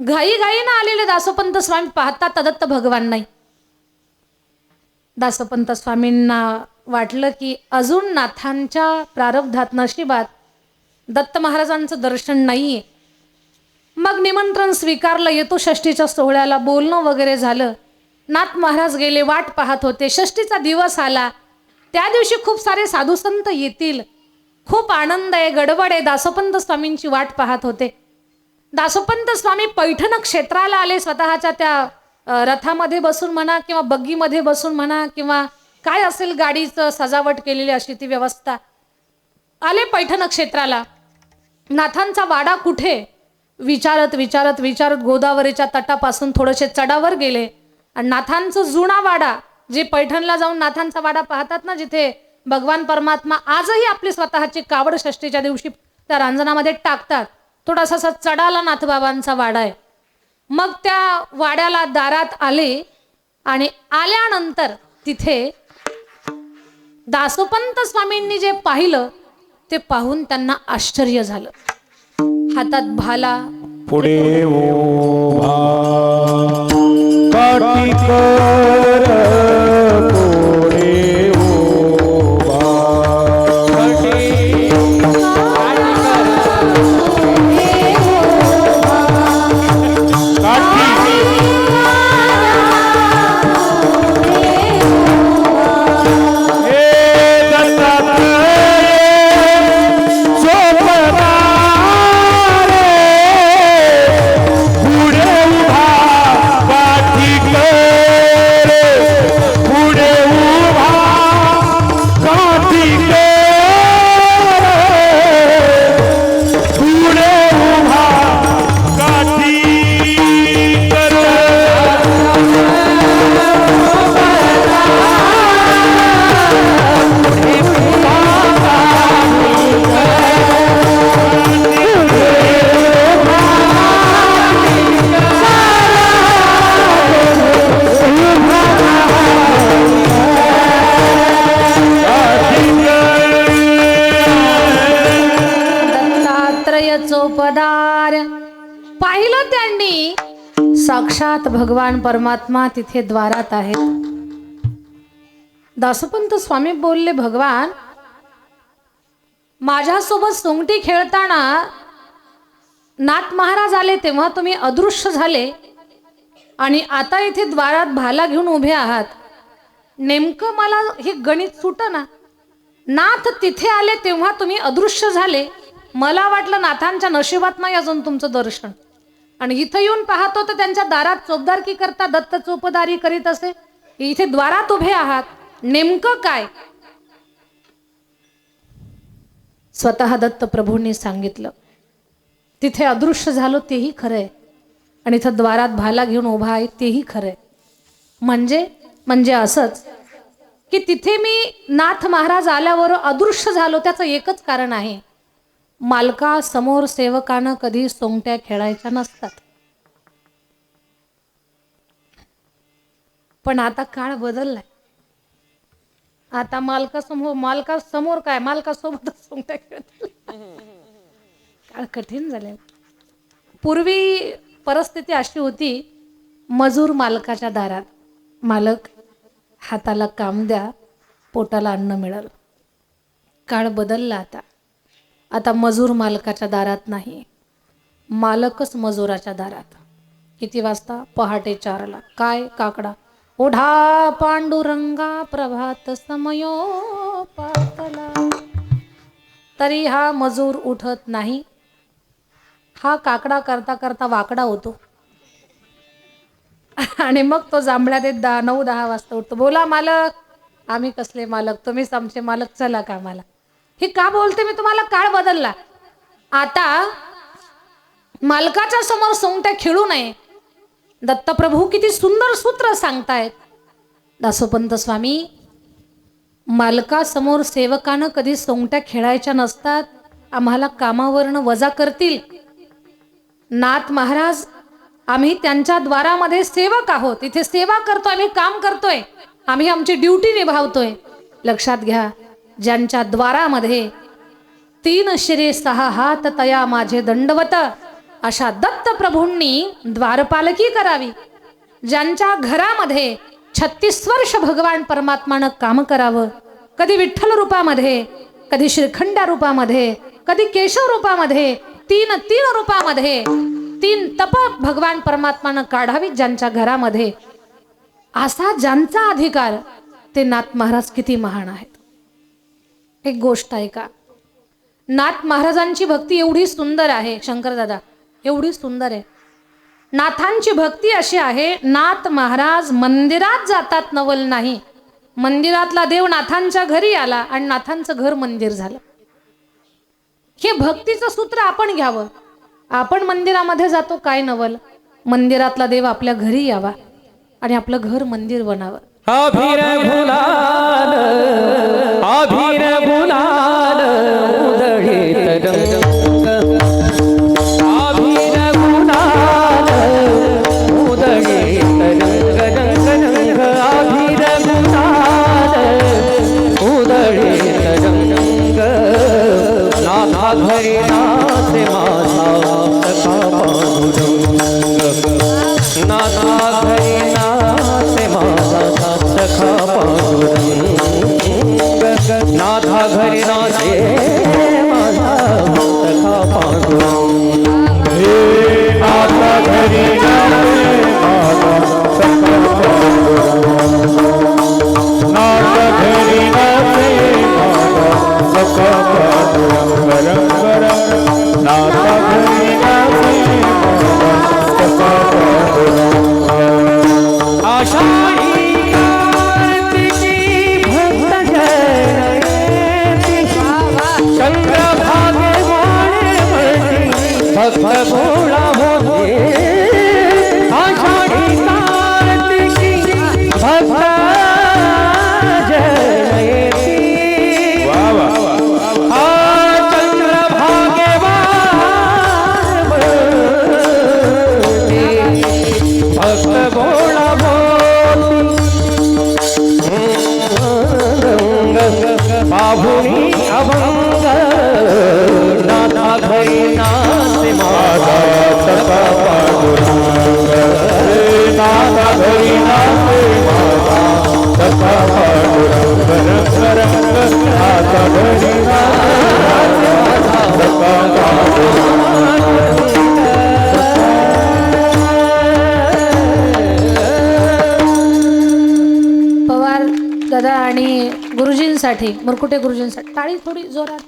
घाईघाईनं आलेले दासोपंत स्वामी पाहतात तर दत्त भगवान नाही. दासोपंत स्वामींना वाटलं की अजून नाथांच्या प्रारब्धात नशिबात दत्त महाराजांचं दर्शन नाहीये. मग निमंत्रण स्वीकारलं, येतो षष्टीच्या सोहळ्याला, बोलणं वगैरे झालं. नाथ महाराज गेले, वाट पाहत होते. षष्टीचा दिवस आला, त्या दिवशी खूप सारे साधू संत येतील, खूप आनंद आहे, गडबड आहे. दासोपंत स्वामींची वाट पाहत होते. दासोपंत स्वामी पैठण क्षेत्राला आले, स्वतःच्या त्या रथामध्ये बसून म्हणा किंवा बग्गीमध्ये बसून म्हणा किंवा काय असेल गाडीचं सजावट केलेली अशी ती व्यवस्था. आले पैठण क्षेत्राला. नाथांचा वाडा कुठे विचारत विचारत विचारत गोदावरीच्या तटापासून थोडेसे चढावर गेले आणि नाथांचं जुना वाडा, जे पैठणला जाऊन नाथांचा वाडा पाहतात ना, जिथे भगवान परमात्मा आजही आपली स्वतःची कावड षष्टीच्या दिवशी त्या रांजणामध्ये टाकतात, थोडासा चढाला नाथबाबांचा वाडा आहे. मग त्या वाड्याला दारात आले आणि आल्यानंतर तिथे दासोपंत स्वामींनी जे पाहिलं ते पाहून त्यांना आश्चर्य झालं. हातात भाला, पुढे उभा काठीकर पुढे उभा चोपदार. पाहिलं त्यांनी, साक्षात भगवान परमात्मा तिथे द्वारात आहेत. दासोपंत स्वामी बोलले, भगवान माझ्यासोबत सोंगटी खेळताना नाथ महाराज आले तेव्हा तुम्ही अदृश्य झाले आणि आता इथे द्वारात भाला घेऊन उभे आहात. नेमकं मला हे गणित सुटना. नाथ तिथे आले तेव्हा तुम्ही अदृश्य झाले, मला वाटलं नाथांच्या नशिबात नाही अजून तुमचं दर्शन, आणि इथं येऊन पाहतो तर त्यांच्या दारात चोपदारकी करता दत्त चोपदारी करीत असे, इथे द्वारात उभे आहात, नेमकं काय? स्वतः दत्त प्रभूंनी सांगितलं. तिथे अदृश्य झालो तेही खरंय आणि इथं द्वारात भाला घेऊन उभा आहे तेही खरंय. म्हणजे असंच की तिथे मी नाथ महाराज आल्यावर अदृश्य झालो, त्याचं एकच कारण आहे, मालका समोर सेवकानं कधी सोंगट्या खेळायच्या नसतात. पण आता काळ बदललाय. आता मालकासमोर काय, मालकासोबत सोंगट्या खेळतात. काळ कठीण झाले. पूर्वी परिस्थिती अशी होती, मजूर मालकाच्या दारात, मालक हाताला काम द्या, पोटाला अन्न मिळेल. काळ बदलला आता मजूर मालकाच्या दारात नाही, मालकच मजुराच्या दारात. किती वाजता? पहाटे 4ला. काय? काकडा ओढा पांडुरंगा प्रभात समयो पातला. तरी हा मजूर उठत नाही. हा काकडा करता करता वाकडा होतो आणि मग तो जांभळ्या देत 9-10 वाजता उठतो. बोला मालक. आम्ही कसले मालक? तुम्हीच आमचे मालक, चला कामाला. हे का बोलते मी तुम्हाला? काळ बदलला. आता मालकाच्या समोर सोंगट्या खेळू नये. दत्तप्रभू किती सुंदर सूत्र सांगतायत. दासोपंत स्वामी, मालकासमोर सेवकानं कधी सोंगट्या खेळायच्या नसतात, आम्हाला कामावरनं वजा करतील. नाथ महाराज आम्ही त्यांच्या द्वारामध्ये सेवक आहोत, इथे सेवा करतोय, आम्ही काम करतोय, आम्ही आमची ड्युटी निभावतोय. लक्षात घ्या, ज्यांच्या द्वारामध्ये 3 शिरे 6 हात तया माझे दंडवत, अशा दत्त प्रभूंनी द्वारपालकी करावी. ज्यांच्या घरामध्ये 36 वर्ष भगवान परमात्मानं काम करावं, कधी विठ्ठल रूपामध्ये, कधी श्रीखंडा रूपामध्ये, कधी केशव रूपामध्ये, 3 रूपामध्ये 3 तप भगवान परमात्मानं काढावी ज्यांच्या घरामध्ये, असा ज्यांचा अधिकार, ते नाथ महाराज किती महान आहेत. एक गोष्ट आहे का, नाथ महाराजांची भक्ती एवढी सुंदर आहे, शंकरदादा एवढी सुंदर आहे. नाथांची भक्ती अशी आहे, नाथ महाराज मंदिरात जातात नवल नाही, मंदिरातला देव नाथांच्या घरी आला आणि नाथांचं घर मंदिर झालं. हे भक्तीचं सूत्र आपण घ्यावं. आपण मंदिरामध्ये जातो काय नवल, मंदिरातला देव आपल्या घरी यावा आणि आपलं घर मंदिर बनावं. अभिर गुलाल उधळीत रंग, अभिर गुलाल उधळीत रंग रंग रंग, अभिर गुलाल उधळीत रंग. नाथा घरी नाचे माझा सखा पांडुरंग, नाथा घरी नाचे माझा सखा पांडुरंग, नाथा घरी नाचे माझा सखा पांडुरंग. नाथा घरी नाचे माझा सखा पांडुरंग, नाथा घरी नाचे माझा सखा पांडुरंग रंग रंग, नाथा घरी नाचे माझा सखा पांडुरंग. आषाढी कार्तिकी भक्त जयती, चंद्रभागे वाणे भक्त भोळा होते. आषाढी कार्तिकी भक्त जयती, चंद्रभागे वाणे भक्त भोळा बाहुनी अभंग, नाथा घरी नाचे माझा सखा पांडुरंग, नाथा घरी नाचे माझा सखा पांडुरंग रंग रंग, नाथा घरी नाचे माझा सखा पांडुरंग. पवार दादा आणि गुरुजींसाठी, मुरकुटे गुरुजींसाठी टाळी थोडी जोरात.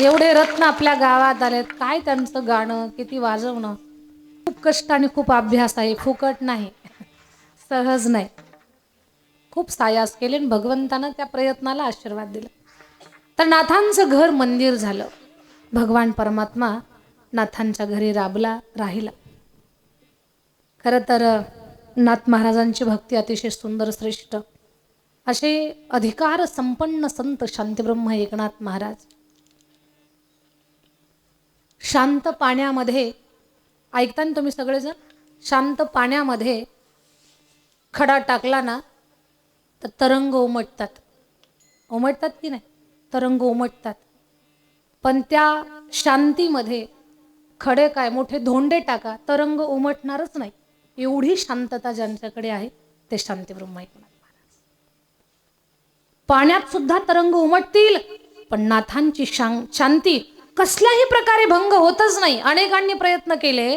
एवढे रत्न आपल्या गावात आलेत, काय त्यांचं गाणं, किती वाजवणं, खूप कष्ट आणि खूप अभ्यास आहे, फुकट नाही, सहज नाही. खूप सायास केले आणि भगवंतानं त्या प्रयत्नाला आशीर्वाद दिला. तर नाथांचं घर मंदिर झालं. भगवान परमात्मा नाथांच्या घरी राहिला. खरं तर नाथ महाराजांची भक्ती अतिशय सुंदर श्रेष्ठ असे अधिकार संपन्न संत शांतीब्रह्म एकनाथ महाराज. शांत पाण्यामध्ये, ऐकता ना तुम्ही सगळेजण, शांत पाण्यामध्ये खडा टाकला ना तर तरंग उमटतात की नाही, तरंग उमटतात. पण त्या शांतीमध्ये खडे काय मोठे धोंडे टाका, तरंग उमटणारच नाही. एवढी शांतता ज्यांच्याकडे आहे ते शांतीब्रह्म एकनाथ महाराज. पाण्यात सुद्धा तरंग उमटतील, पण नाथांची शांती कसल्याही प्रकारे भंग होतच नाही. अनेकांनी प्रयत्न केले,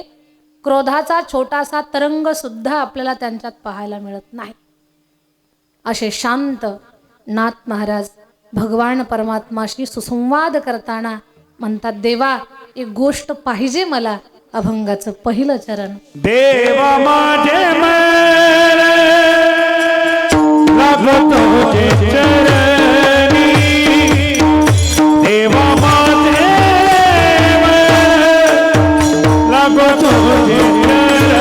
क्रोधाचा छोटासा तरंग सुद्धा आपल्याला त्यांच्यात पाहायला मिळत नाही. असे शांत नाथ महाराज भगवान परमात्माशी सुसंवाद करताना म्हणतात, देवा एक गोष्ट पाहिजे मला. अभंगाचं पहिलं चरण. देवा माझे मन लागतो तुझे चरणी, देवा माझे मन लागतो तुझे चरणी.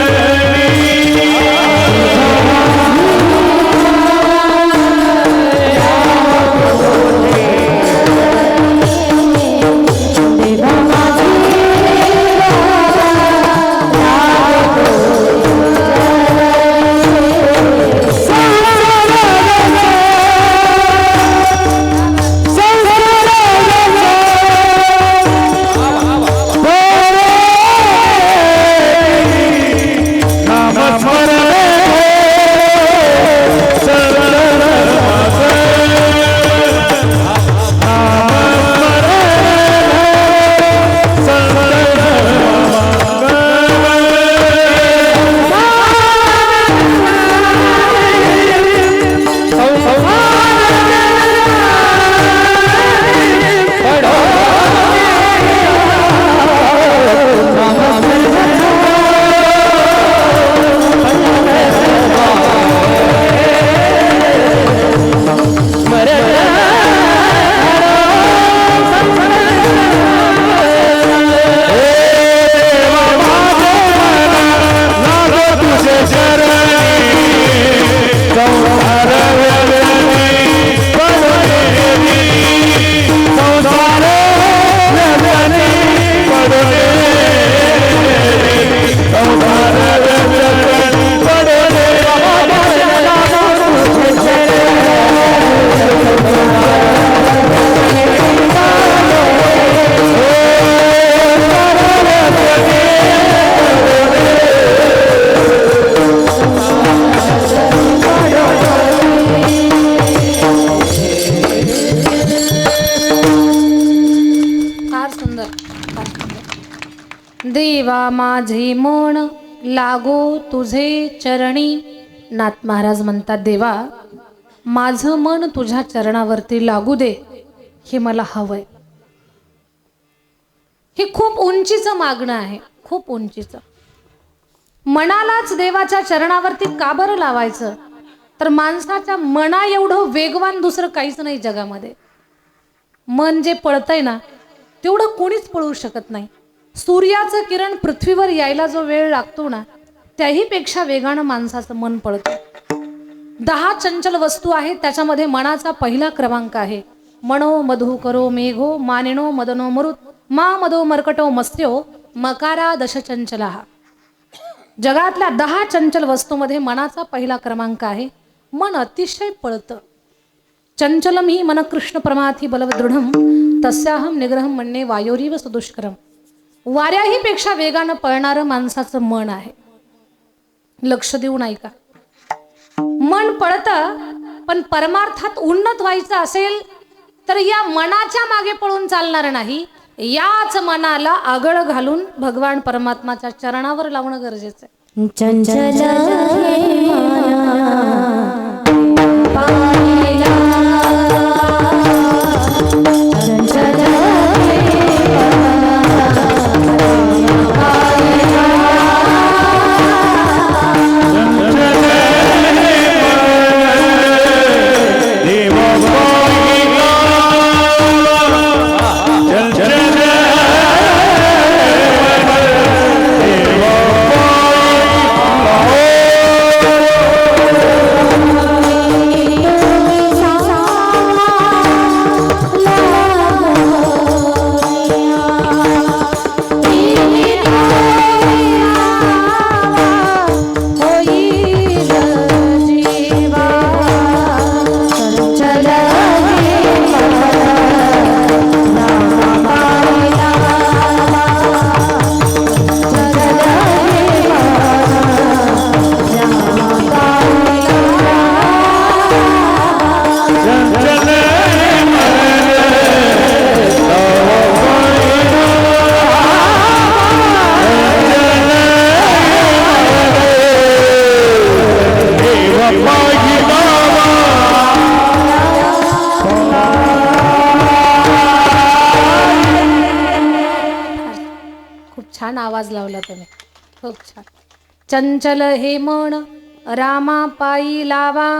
देवा माझे मन लागो तुझे चरणी. नाथ महाराज म्हणतात, देवा माझं मन तुझ्या चरणावरती लागू दे, हे मला हवंय. हे खूप उंचीचं मागणं आहे, खूप उंचीचं. मनालाच देवाच्या चरणावरती का बरं लावायचं? तर माणसाच्या मना एवढं वेगवान दुसरं काहीच नाही जगामध्ये. मन जे पळतंय ना तेवढं कोणीच पळू शकत नाही. सूर्याचं किरण पृथ्वीवर यायला जो वेळ लागतो ना, त्याही पेक्षा वेगानं माणसाचं मन पळतं. 10 चंचल वस्तू आहेत, त्याच्यामध्ये मनाचा पहिला क्रमांक आहे. मनो मधु करो मेघो मानिनो मदनो मरुत मा मधो मर्कटो मस्त्यो मकारा दश चंचला. जगातल्या 10 चंचल वस्तूमध्ये मनाचा पहिला क्रमांक आहे. मन अतिशय पळतं. चंचलम ही मन कृष्ण प्रमाथी बलवदृढम तस्याहम निग्रहम म्हणणे वायोरीव सुदुष्करम. वाऱ्याही पेक्षा वेगानं पळणारं माणसाचं मन आहे. लक्ष देऊन ऐका. मन पळतं, पण परमार्थात उन्नत व्हायचं असेल तर या मनाच्या मागे पळून चालणार नाही. याच मनाला आगळ घालून भगवान परमात्माच्या चरणावर लावणं गरजेचं आहे. चंचल छान आवाज लावला तुम्ही, खूप छान. चंचल हे मन रामा पायी लावा.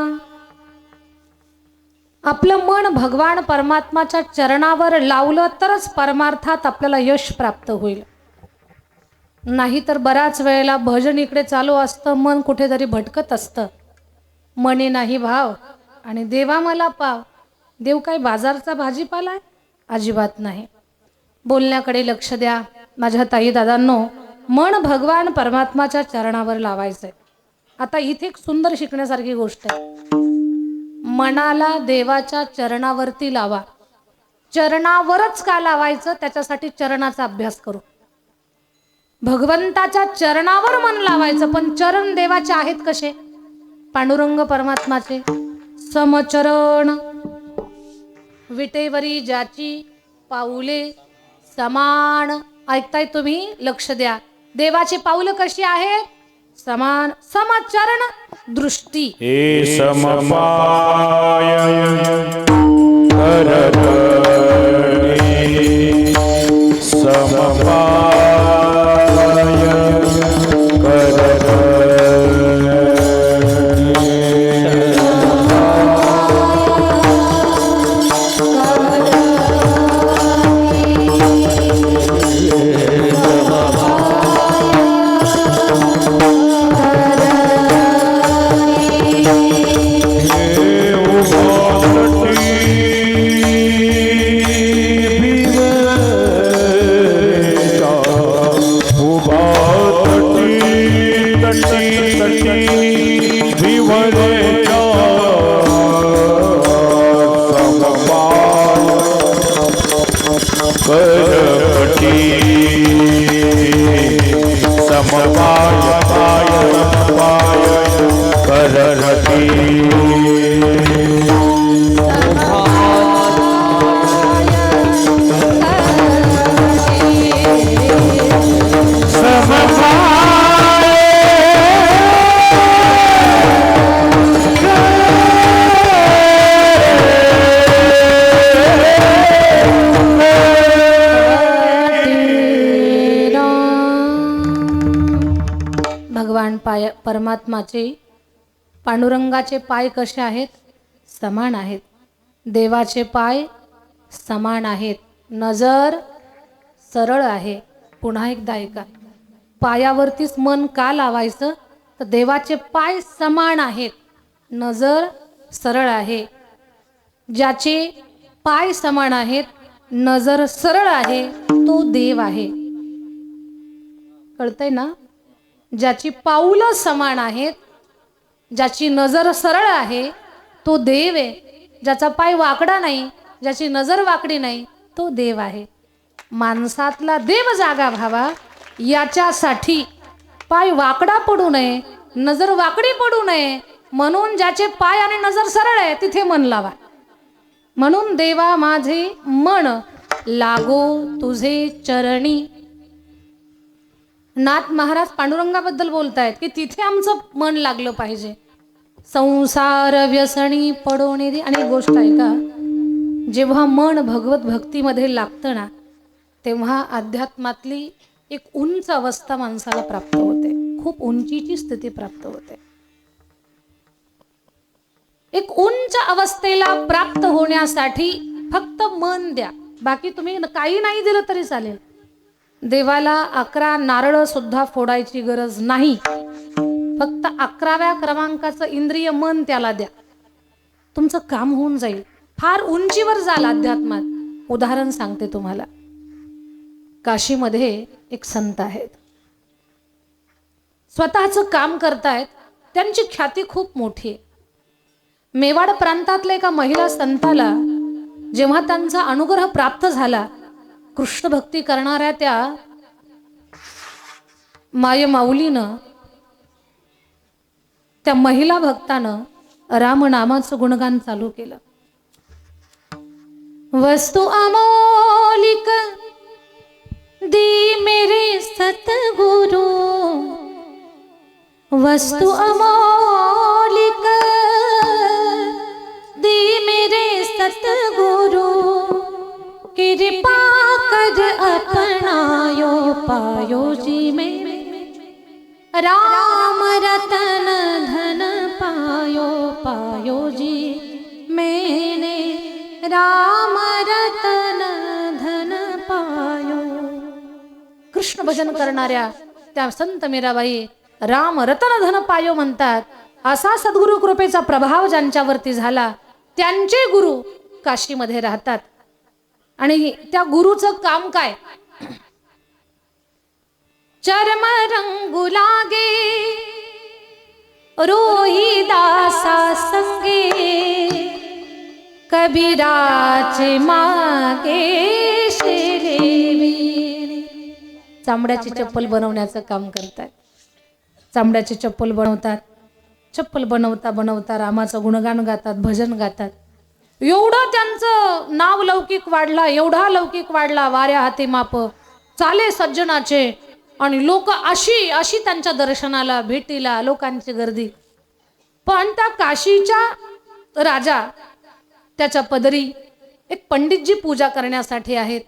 आपलं मन भगवान परमात्माच्या चरणावर लावलं तरच परमार्थात आपल्याला यश प्राप्त होईल. नाहीतर बराच वेळेला भजन इकडे चालू असतं, मन कुठेतरी भटकत असतं. मने नाही भाव आणि देवा मला पाव. देव काय बाजारचा भाजीपाला आहे? अजिबात नाही. बोलण्याकडे लक्ष द्या माझ्या ताई दादांनो. मन भगवान परमात्माच्या चरणावर लावायचंय. आता इथे एक सुंदर शिकण्यासारखी गोष्ट आहे. मनाला देवाच्या चरणावरती लावा. चरणावरच का लावायचं? त्याच्यासाठी चरणाचा अभ्यास करू. भगवंताच्या चरणावर मन लावायचं, पण चरण देवाचे आहेत कसे? पांडुरंग परमात्माचे समचरण. विटेवरी ज्याची पाऊले समान. ऐकताय तुम्ही? लक्ष द्या. देवाची पाऊलं कशी आहेत? समान. समचरण दृष्टी. हे समपाय करतले समपाय परमात्माचे पांडुरंगाचे पाय कसे आहेत? समान आहेत. देवाचे पाय समान आहेत. नजर सरळ आहे. पुन्हा एकदा ऐका, पायावरतीच मन का लावायचं? तर देवाचे पाय समान आहेत, नजर सरळ आहे. ज्याचे पाय समान आहेत, नजर सरळ आहे, तो देव आहे. कळतंय ना? ज्याची पाऊलं समान आहेत, ज्याची नजर सरळ आहे, तो देव आहे. ज्याचा पाय वाकडा नाही, ज्याची नजर वाकडी नाही, तो देव आहे. माणसातला देव जागा व्हावा याच्यासाठी पाय वाकडा पडू नये, नजर वाकडी पडू नये, म्हणून ज्याचे पाय आणि नजर सरळ आहे तिथे मन लावा. म्हणून देवा माझे मन लागो तुझे चरणी. नाथ महाराज पांडुरंगाबद्दल बोलतायत की तिथे आमचं मन लागलं पाहिजे. संसार व्यसनी पडोने दे. आणि एक गोष्ट आहे का, जेव्हा मन भगवत भक्तीमध्ये लागतं ना, तेव्हा अध्यात्मातली एक उंच अवस्था माणसाला प्राप्त होते. खूप उंचीची स्थिती प्राप्त होते. एक उंच अवस्थेला प्राप्त होण्यासाठी फक्त मन द्या, बाकी तुम्ही काही नाही दिलं तरी चालेल. देवाला 11 नारळ सुद्धा फोडायची गरज नाही. फक्त 11व्या क्रमांकाचं इंद्रिय मन त्याला द्या, तुमचं काम होऊन जाईल. फार उंचीवर जाल अध्यात्मात. उदाहरण सांगते तुम्हाला. काशीमध्ये एक संत आहेत, स्वतःचं काम करतायत. त्यांची ख्याती खूप मोठी आहे. मेवाड प्रांतातल्या एका महिला संताला जेव्हा त्यांचा अनुग्रह प्राप्त झाला, कृष्ण भक्ती करणाऱ्या त्या मायमाऊलीनं, त्या महिला भक्तानं रामनामाचं गुणगान चालू केलं. वस्तु अमोलिक दी मेरे सतगुरु, वस्तु अमोलिक दी मेरे सतगुरु, कृपा कर अपनायो पायो जी में, राम रतन धन पायो पायो जी मैंने, राम रतन धन पायो. कृष्ण भजन करणाऱ्या त्या संत मीराबाई राम रतन धन पायो म्हणतात. असा सद्गुरु कृपेचा प्रभाव ज्यांच्यावरती झाला, त्यांचे गुरु काशीमध्ये राहतात. आणि त्या गुरुचं काम काय? चर्म रंगू लागे रोहिदासा संगे, कबीराचे मागे शेरेवी. चामड्याची चप्पल बनवण्याचं काम करतात. चामड्याची चप्पल बनवतात. चप्पल बनवता बनवता रामाचं गुणगान गातात, भजन गातात. एवढं त्यांचं नाव लौकिक वाढला, एवढा लौकिक वाढला, वाऱ्या हाती माप चाले सज्जनाचे. आणि लोक अशी अशी त्यांच्या दर्शनाला भेटीला लोकांची गर्दी. पण त्या काशीच्या राजा, त्याच्या पदरी एक पंडितजी पूजा करण्यासाठी आहेत.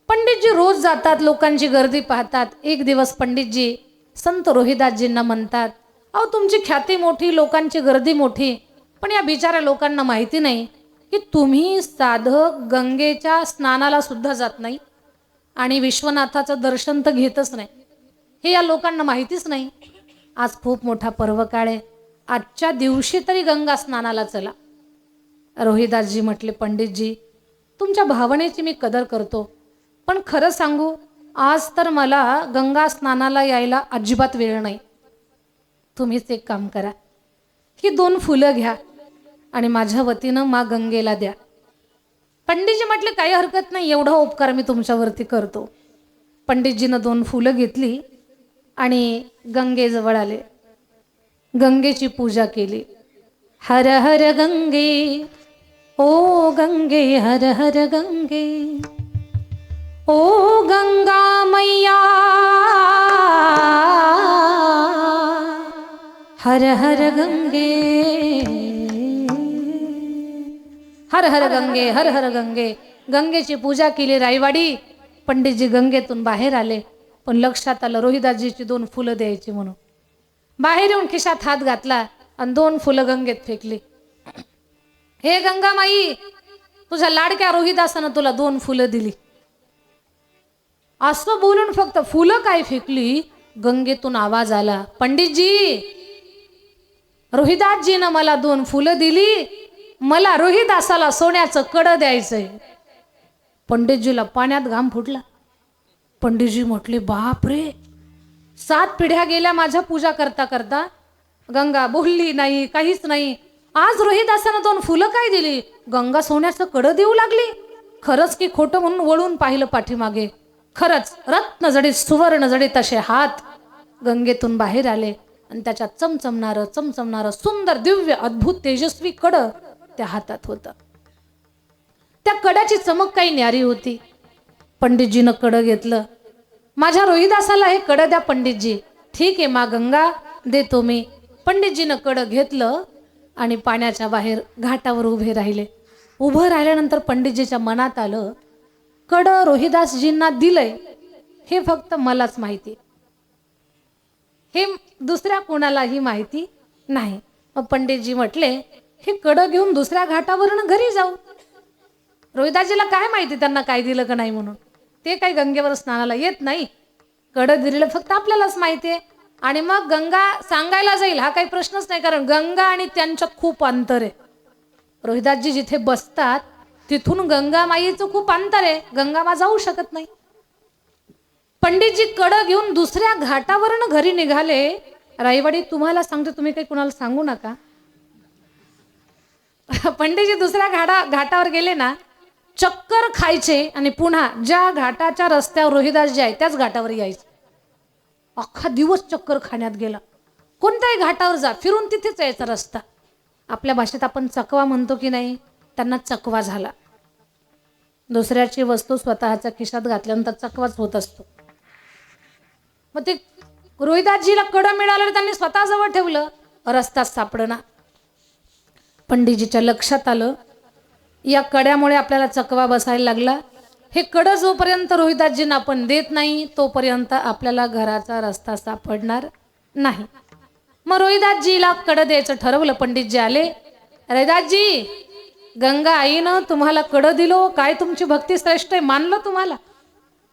पंडितजी रोज जातात, लोकांची गर्दी पाहतात. एक दिवस पंडितजी संत रोहिदासजींना म्हणतात, अहो तुमची ख्याती मोठी, लोकांची गर्दी मोठी, पण या बिचाऱ्या लोकांना माहिती नाही की तुम्ही साधक गंगेच्या स्नानाला सुद्धा जात नाही आणि विश्वनाथाचं दर्शन तर घेतच नाही. हे या लोकांना माहितीच नाही. आज खूप मोठा पर्वकाळ आहे, आजच्या दिवशी तरी गंगा स्नानाला चला. रोहिदासजी म्हटले, पंडितजी तुमच्या भावनेची मी कदर करतो, पण खरं सांगू, आज तर मला गंगा स्नानाला यायला अजिबात वेळ नाही. तुम्हीच एक काम करा, ही 2 फुलं घ्या आणि माझ्या वतीनं मा गंगेला द्या. पंडितजी म्हटले, काही हरकत नाही, एवढा उपकार मी तुमच्यावरती करतो. पंडितजीनं 2 फुलं घेतली आणि गंगेजवळ आले. गंगेची पूजा केली. हर हर गंगे ओ गंगे, हर हर गंगे ओ गंगा मैया, हर हर गंगे, हर हर गंगे, हर हर गंगे. गंगेची पूजा केली. रायवाडी पंडितजी गंगेतून बाहेर आले, पण लक्षात आलं रोहिदासजीची 2 फुलं द्यायची म्हणून. बाहेर येऊन खिशात हात घातला आणि 2 फुलं गंगेत फेकली. हे गंगामाई, तुझ्या लाडक्या रोहिदासानं तुला 2 फुलं दिली. असं बोलून फक्त फुलं काय फेकली, गंगेतून आवाज आला, पंडितजी, रोहिदासजीनं मला 2 फुलं दिली, मला रोहिदासाला सोन्याचं कडं द्यायचंय. पंडितजीला पाण्यात घाम फुटला. पंडितजी म्हटले, बाप रे, 7 पिढ्या गेल्या माझ्या पूजा करता करता, गंगा बोलली नाही, काहीच नाही. आज रोहिदासानं 2 फुलं काय दिली, गंगा सोन्याचं कडं देऊ लागली. खरंच की खोटं म्हणून वळून पाहिलं पाठीमागे. खरंच रत्न जडित सुवर्ण जडित असे हात गंगेतून बाहेर आले आणि त्याच्यात चमचमणारं सुंदर दिव्य अद्भुत तेजस्वी कडं त्या हातात होतं. त्या कड्याची चमक काही न्यारी होती. पंडितजीनं कडं घेतलं. माझ्या रोहिदासाला हे कडं द्या पंडितजी. ठीक आहे मा गंगा, देतो मी. पंडितजीनं कडं घेतलं आणि पाण्याच्या बाहेर घाटावर उभे राहिले. उभं राहिल्यानंतर पंडितजीच्या मनात आलं, कडं रोहिदासजींना दिलंय हे फक्त मलाच माहिती, हे दुसऱ्या कोणालाही माहिती नाही. मग पंडितजी म्हटले, हे कडं घेऊन दुसऱ्या घाटावरून घरी जाऊ. रोहिदासजीला काय माहिती त्यांना काय दिलं का नाही म्हणून. ते काही गंगेवर स्नानाला येत नाही. कडं दिलेलं फक्त आपल्यालाच माहिती आहे. आणि मग गंगा सांगायला जाईल हा काही प्रश्नच नाही, कारण गंगा आणि त्यांच्यात खूप अंतर आहे. रोहिदासजी जिथे बसतात तिथून गंगामाईचं खूप अंतर आहे. गंगामा जाऊ शकत नाही. पंडितजी कडं घेऊन दुसऱ्या घाटावरून घरी निघाले. राईवाडी तुम्हाला सांगते, तुम्ही काही कुणाला सांगू नका. पंडितजी दुसऱ्या घाटावर गेले ना, चक्कर खायचे आणि पुन्हा ज्या घाटाच्या रस्त्यावर रोहिदासजी आहे त्याच घाटावर यायचे. अख्खा दिवस चक्कर खाण्यात गेला. कोणत्याही घाटावर जा, फिरून तिथेच यायचा रस्ता. आपल्या भाषेत आपण चकवा म्हणतो की नाही, त्यांना चकवा झाला. दुसऱ्याची वस्तू स्वतःच्या खिशात घातल्यानंतर चकवाच होत असतो. मग ते रोहिदासजीला कडं मिळालं, त्यांनी स्वतःजवळ ठेवलं, रस्ताच सापडना. पंडितजीच्या लक्षात आलं, या कड्यामुळे आपल्याला चकवा बसायला लागला. हे कडं जोपर्यंत रोहिदासजींना आपण देत नाही तोपर्यंत आपल्याला घराचा रस्ता सापडणार नाही. मग रोहिदासजीला कडं द्यायचं ठरवलं. पंडितजी आले. रोहिदासजी, गंगा आईनं तुम्हाला कडं दिलो, काय तुमची भक्ती श्रेष्ठ आहे, मानलं तुम्हाला,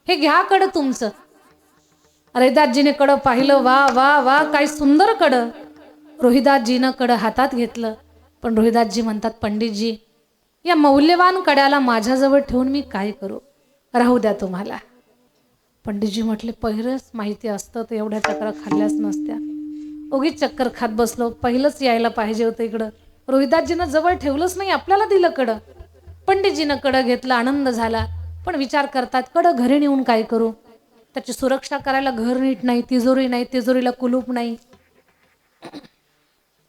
हे घ्या कडं तुमचं. रोहिदासजीने कडं पाहिलं. वा वा वा, काय सुंदर कडं. रोहिदासजीनं कडं हातात घेतलं. पण रोहिदासजी म्हणतात, पंडितजी, या मौल्यवान कड्याला माझ्याजवळ ठेवून मी काय करू, राहू द्या तुम्हाला. पंडितजी म्हटले, पहिलंच माहिती असतं तर एवढ्या चक्कर खाल्ल्याच नसत्या, उगीच चक्कर खात बसलो, पहिलंच यायला पाहिजे होतं इकडं. रोहिदासजीनं जवळ ठेवलंच नाही, आपल्याला दिलं कडं. पंडितजीनं कडं घेतलं, आनंद झाला. पण विचार करतात, कडं घरी नेऊन काय करू, त्याची सुरक्षा करायला घर नीट नाही, तिजोरी नाही, तिजोरीला कुलूप नाही,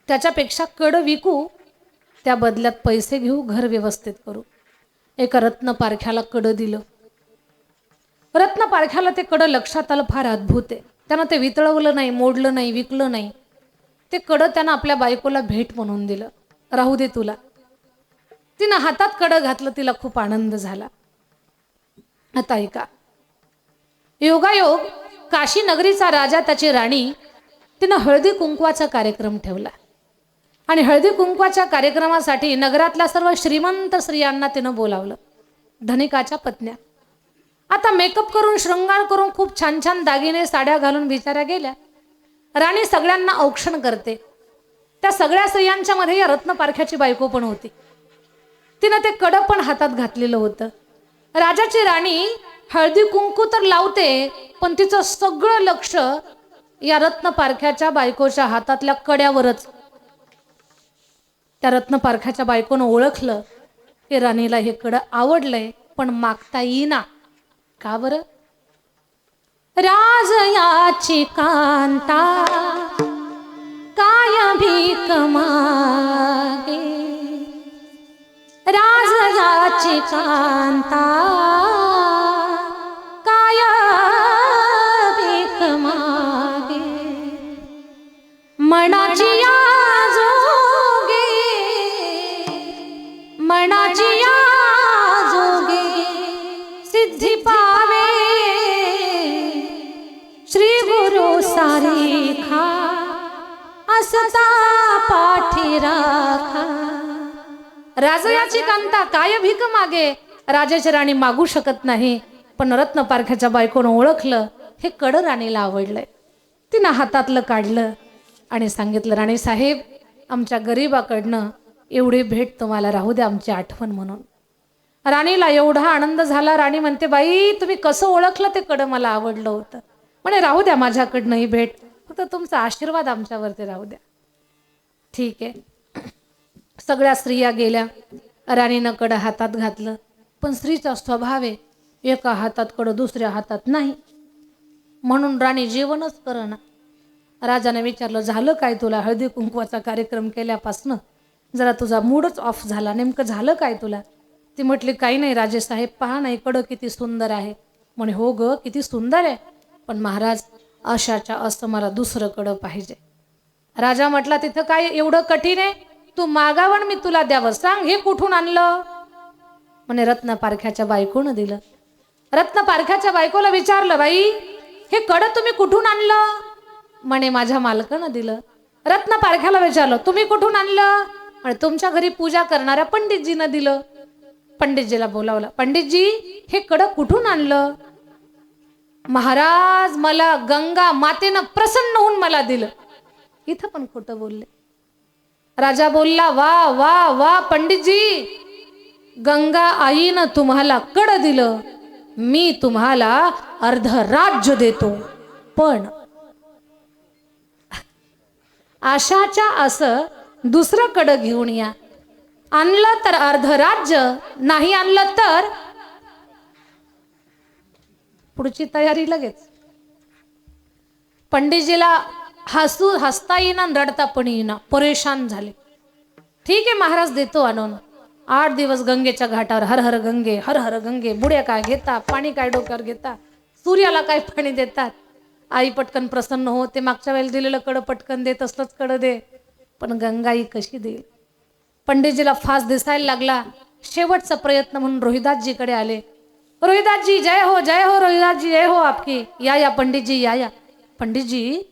त्याच्यापेक्षा कडं विकू, त्या बदल्यात पैसे घेऊ, घर व्यवस्थित करू. एका रत्न पारख्याला कडं दिलं. रत्न पारख्याला ते कडं लक्षात आलं, फार अद्भुत आहे. त्यानं ते वितळवलं नाही, मोडलं नाही, विकलं नाही. ते कडं त्यानं आपल्या बायकोला भेट म्हणून दिलं, राहू दे तुला. तिनं हातात कडं घातलं, तिला खूप आनंद झाला. आता ऐका, योगायोग काशी नगरीचा राजा, त्याची राणी, तिनं हळदी कुंकवाचा कार्यक्रम ठेवला. आणि हळदी कुंकवाच्या कार्यक्रमासाठी नगरातल्या सर्व श्रीमंत स्त्रियांना तिनं बोलावलं, धनिकाच्या पत्न्या. आता मेकअप करून, शृंगार करून, खूप छान छान दागिने साड्या घालून बिचाऱ्या गेल्या. राणी सगळ्यांना औक्षण करते. त्या सगळ्या स्त्रियांच्या मध्ये या रत्न पारख्याची बायको पण होती. तिनं ते कडं पण हातात घातलेलं होतं. राजाची राणी हळदी कुंकू तर लावते, पण तिचं सगळं लक्ष या रत्न पारख्याच्या बायकोच्या हातातल्या कड्यावरच. त्या रत्न पारख्याच्या बायकोनं ओळखलं की राणीला हे कडं आवडलंय, पण मागता येईना. का बरं? राजयाची कांता काय भीक मागे, राजयाची कांता काय भीक मागे, मनाची मनाची जोगे सिद्धी पावे, श्री गुरु सारेखा हसता पाठी राखा. राजयाची कांता काय भीक मागे, राजाची राणी मागू शकत नाही. पण रत्न पारख्याच्या बायकोनं ओळखलं हे कड राणीला आवडलंय. तिनं हातातलं काढलं आणि सांगितलं, राणी साहेब आमच्या गरीबाकडनं एवढी भेट तुम्हाला राहू द्या आमची आठवण म्हणून. राणीला एवढा आनंद झाला. राणी म्हणते, बाई तुम्ही कसं ओळखलं ते कड मला आवडलं होतं. म्हणे राहू द्या माझ्याकडनं ही भेट, फक्त तुमचा आशीर्वाद आमच्यावरती राहू द्या. ठीक आहे. सगळ्या स्त्रिया गेल्या. राणीनं कडं हातात घातलं. पण स्त्रीचा स्वभाव आहे एका हातात कडं दुसऱ्या हातात नाही. म्हणून राणी जेवणच करना. राजाने विचारलं, झालं काय तुला? हळदी कुंकवाचा कार्यक्रम केल्यापासनं जरा तुझा मूडच ऑफ झाला, नेमकं झालं काय तुला? ती म्हटली, काही नाही राजेसाहेब, पहा नाही कडं किती सुंदर आहे. म्हणे हो ग किती सुंदर आहे, पण महाराज अशाच्या असं मला दुसरं कडं पाहिजे. राजा म्हटला, तिथं काय एवढं कठीण आहे? तू मागावण मी तुला द्यावं, सांग हे कुठून आणलं? म्हणे रत्न पारख्याच्या बायकोनं दिलं. रत्न पारख्याच्या बायकोला विचारलं, बाई हे कडं तुम्ही कुठून आणलं? म्हणे माझ्या मालकानं दिलं. रत्न पारख्याला विचारलं, तुम्ही कुठून आणलं? म्हणे तुमच्या घरी पूजा करणाऱ्या पंडितजीनं दिलं. पंडितजीला बोलावलं, पंडितजी हे कडं कुठून आणलं? महाराज मला गंगा मातेनं प्रसन्न होऊन मला दिलं. इथं पण खोटं बोलले. राजा बोलला, वा वा वा पंडितजी, गंगा आईनं तुम्हाला कडं दिलं, मी तुम्हाला अर्ध राज्य देतो. पण आशाच्या असं दुसरं कडं घेऊन या. आणलं तर अर्ध राज्य, नाही आणलं तर पुढची लगेच. पंडितजीला हसता येईना, रडता पण येईना, परेशान झाले. ठीक आहे महाराज देतो आणून. 8 दिवस गंगेच्या घाटावर हर हर गंगे हर हर गंगे. बुड्या काय घेता, पाणी काय डोक्यावर घेता, सूर्याला काय पाणी देतात. आई पटकन प्रसन्न हो, ते मागच्या वेळेला दिलेलं कडं पटकन दे, तसलंच कडं दे. पण गंगाई कशी देईल? पंडितजीला फास दिसायला लागला. शेवटचा प्रयत्न म्हणून रोहिदासजीकडे आले. रोहिदासजी जय हो, जय हो रोहिदासजी, जय हो आपकी. या पंडितजी या. पंडितजी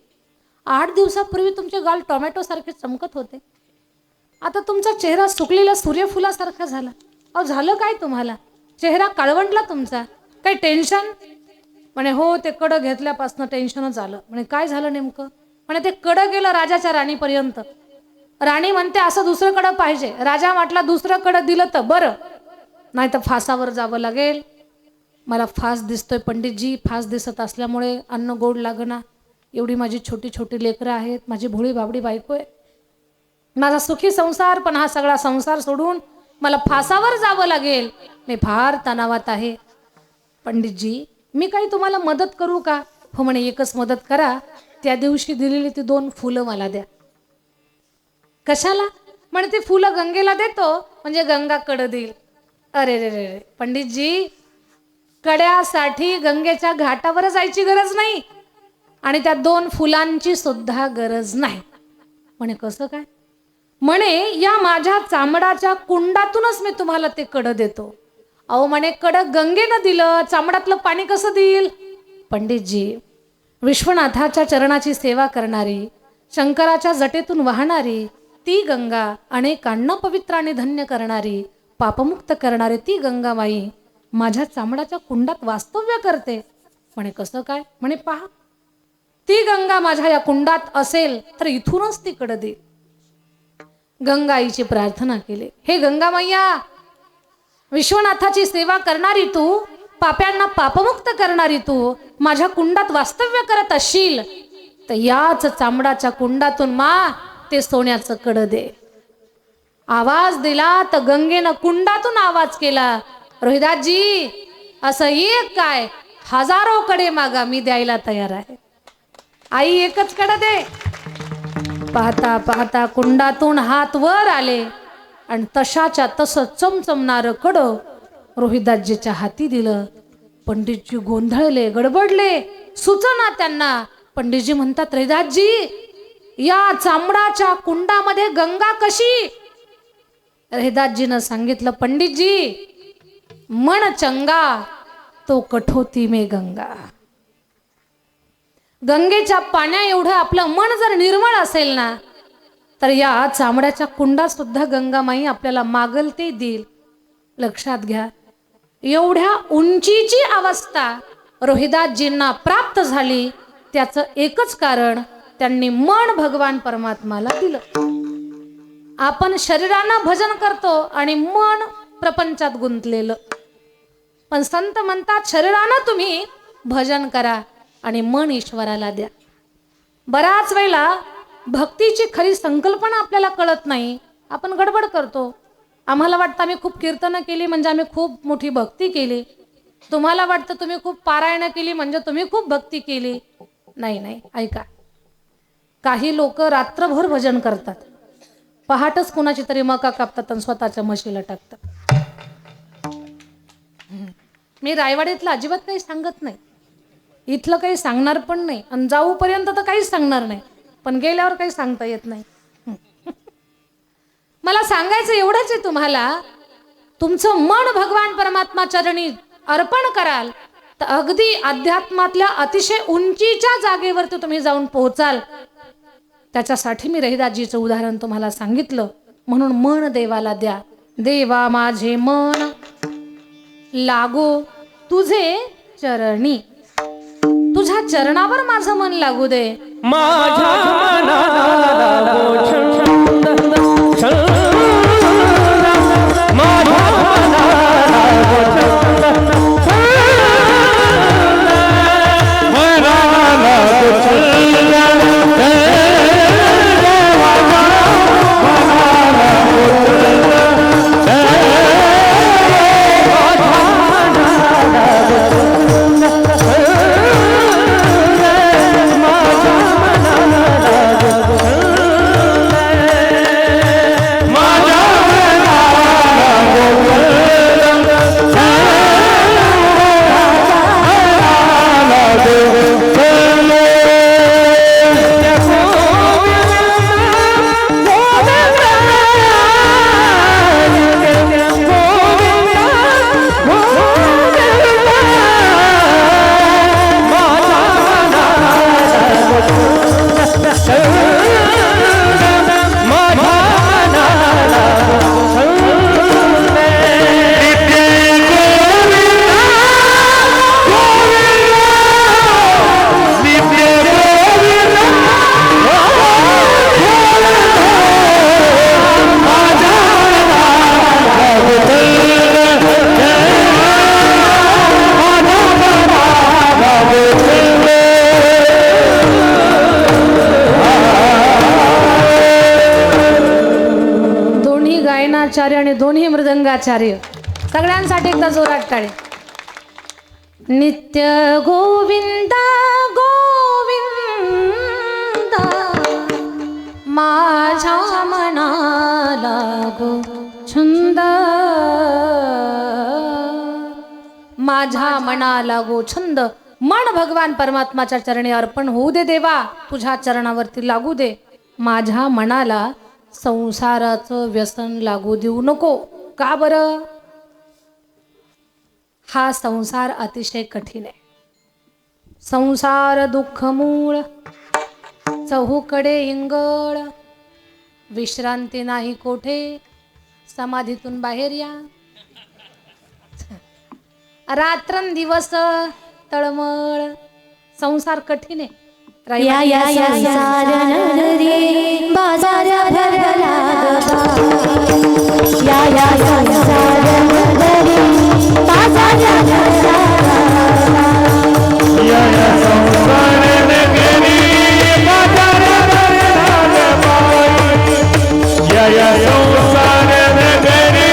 8 दिवसापूर्वी तुमचे गाल टोमॅटो सारखे चमकत होते, आता तुमचा चेहरा सुकलेला सूर्यफुलासारखा झाला. अहो झालं काय तुम्हाला? चेहरा काळवंडला तुमचा, काही टेन्शन? म्हणे हो ते कडं घेतल्यापासून टेन्शनच आलं. म्हणे काय झालं नेमकं? म्हणे ते कडं गेलं राजाच्या राणीपर्यंत. राणी म्हणते असं दुसरं कडं पाहिजे. राजा म्हटला दुसरं कडं दिलं तर बरं, नाही तर फासावर जावं लागेल. मला फास दिसतोय पंडितजी, फास दिसत असल्यामुळे अन्न गोड लागना. एवढी माझी छोटी छोटी लेकरं आहेत, माझी भोळी बाबडी बायको आहे, माझा सुखी संसार, पण हा सगळा संसार सोडून मला फासावर जावं लागेल. मी फार तणावात आहे. पंडितजी मी काही तुम्हाला मदत करू का? हो म्हणे एकच मदत करा, त्या दिवशी दिलेली ती 2 फुलं मला द्या. कशाला? म्हणे ती फुलं गंगेला देतो म्हणजे गंगा कडं देईल. अरे रे रे पंडितजी, कड्यासाठी गंगेच्या घाटावर जायची गरज नाही आणि त्या 2 फुलांची सुद्धा गरज नाही. म्हणे कसं काय? म्हणे या माझ्या चामडाच्या कुंडातूनच मी तुम्हाला ते कडं देतो. अहो म्हणे कडं गंगेनं दिलं, चामडातलं पाणी कसं देईल? पंडितजी विश्वनाथाच्या चरणाची सेवा करणारी, शंकराच्या जटेतून वाहणारी ती गंगा, अनेकांना पवित्र आणि धन्य करणारी, पापमुक्त करणारी ती गंगाबाई माझ्या चामडाच्या कुंडात वास्तव्य करते. म्हणे कसं काय? म्हणे पहा, ती गंगा माझ्या या कुंडात असेल तर इथूनच ती कडं दे. गंगाईची प्रार्थना केली, हे गंगा मैया, विश्वनाथाची सेवा करणारी तू, पाप्यांना पापमुक्त करणारी तू माझ्या कुंडात वास्तव्य करत असशील तर याच चामडाच्या कुंडातून मा ते सोन्याचं कडं दे. आवाज दिला तर गंगेनं कुंडातून आवाज केला, रोहिदासजी असं एक काय, हजारो कडे मागा, मी द्यायला तयार आहे. आई एकच कडं दे. पाहता पाहता कुंडातून हात वर आले आणि तशाच्या तसं चमचमणारं कडं रोहिदासजीच्या हाती दिलं. पंडितजी गोंधळले, गडबडले, सुचना त्यांना. पंडितजी म्हणतात, रोहिदासजी या चामडाच्या कुंडामध्ये गंगा कशी? रोहिदासजीनं सांगितलं, पंडितजी मन चंगा तो कठोती में गंगा. गंगेच्या पाण्या एवढं आपलं मन जर निर्मळ असेल ना तर या चामड्याच्या कुंडात सुद्धा गंगामाई आपल्याला मागल ते देईल. लक्षात घ्या, एवढ्या उंचीची अवस्था रोहिदासजींना प्राप्त झाली. त्याचं एकच कारण, त्यांनी मन भगवान परमात्माला दिलं. आपण शरीरानं भजन करतो आणि मन प्रपंचात गुंतलेलं. पण संत म्हणतात शरीरानं तुम्ही भजन करा आणि मन ईश्वराला द्या. बराच वेळेला भक्तीची खरी संकल्पना आपल्याला कळत नाही. आपण गडबड करतो. आम्हाला वाटतं आम्ही खूप कीर्तनं केली म्हणजे आम्ही खूप मोठी भक्ती केली. तुम्हाला वाटतं तुम्ही खूप पारायणं केली म्हणजे तुम्ही खूप भक्ती केली. नाही नाही, ऐका. काही लोक रात्रभर भजन करतात, पहाटच कुणाची तरी मका कापतात आणि स्वतःच्या म्हशीला टाकतात. मी रायवाडीतलं अजिबात काही सांगत नाही, इथलं काही सांगणार पण नाही, आणि जाऊपर्यंत तर काहीच सांगणार नाही, पण गेल्यावर काही सांगता येत नाही. मला सांगायचं एवढंच आहे तुम्हाला, तुमचं मन भगवान परमात्मा चरणी अर्पण कराल तर अगदी अध्यात्मातल्या अतिशय उंचीच्या जागेवरती तुम्ही जाऊन पोहोचाल. त्याच्यासाठी मी रहिदासजीचं उदाहरण तुम्हाला सांगितलं. म्हणून मन देवाला द्या. देवा माझे मन लागो तुझे चरणी, तुझ्या चरणावर माझं मन लागू दे. माझ्या मनाला लागो छंद, छंद, माझ्या मनाला लागो छंद, आचार्य आणि दोन्ही मृदंगाचार्य सगळ्यांसाठी एकदा जोरात टाळे. नित्य गोविंद गोविंद माझ्या मनाला गो छंद, माझ्या मनाला गो छंद. मन भगवान परमात्माच्या चरणी अर्पण होऊ दे देवा, तुझ्या चरणावरती लागू दे. माझ्या मनाला संसाराचं व्यसन लागू देऊ नको. का बरं? हा संसार अतिशय कठीण आहे. संसार दुःख मूळ, चहूकडे इंगळ, विश्रांती नाही कोठे, समाधीतून बाहेर या. रात्रंदिवस तळमळ. संसार कठीण आहे. या या या नगरी बाजार भरला या या या नगरी बाजार भरला या या संसार नगरी बाजार भरला या या संसार नगरी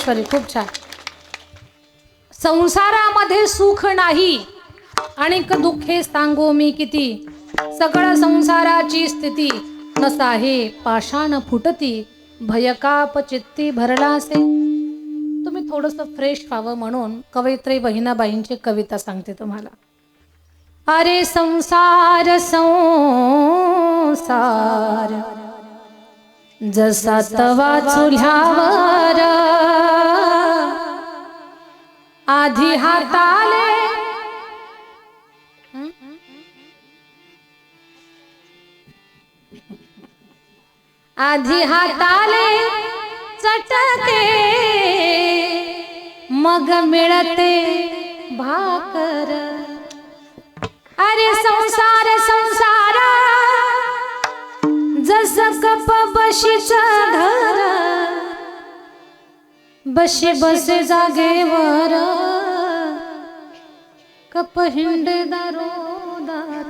परमेश्वरी. खूप छान. संसारामध्ये सुख नाही आणि दुःखे सांगो मी किती, सगळं संसाराची स्थिती नसा हे पाषाण फुटती, भयकाप चित्ती भरला असे. तुम्ही थोडंसं फ्रेश व्हावं म्हणून कवयित्री बहिणाबाईंची कविता सांगते तुम्हाला. अरे संसार संसार जसा तवा चुल्ह्यावर आधी हाताले आधी हाताले चटके मग मिळते भाकर. अरे संसार संसार जस कप बशीचं घर, बशी बसे जागेवर कप हिंडे दारोदार.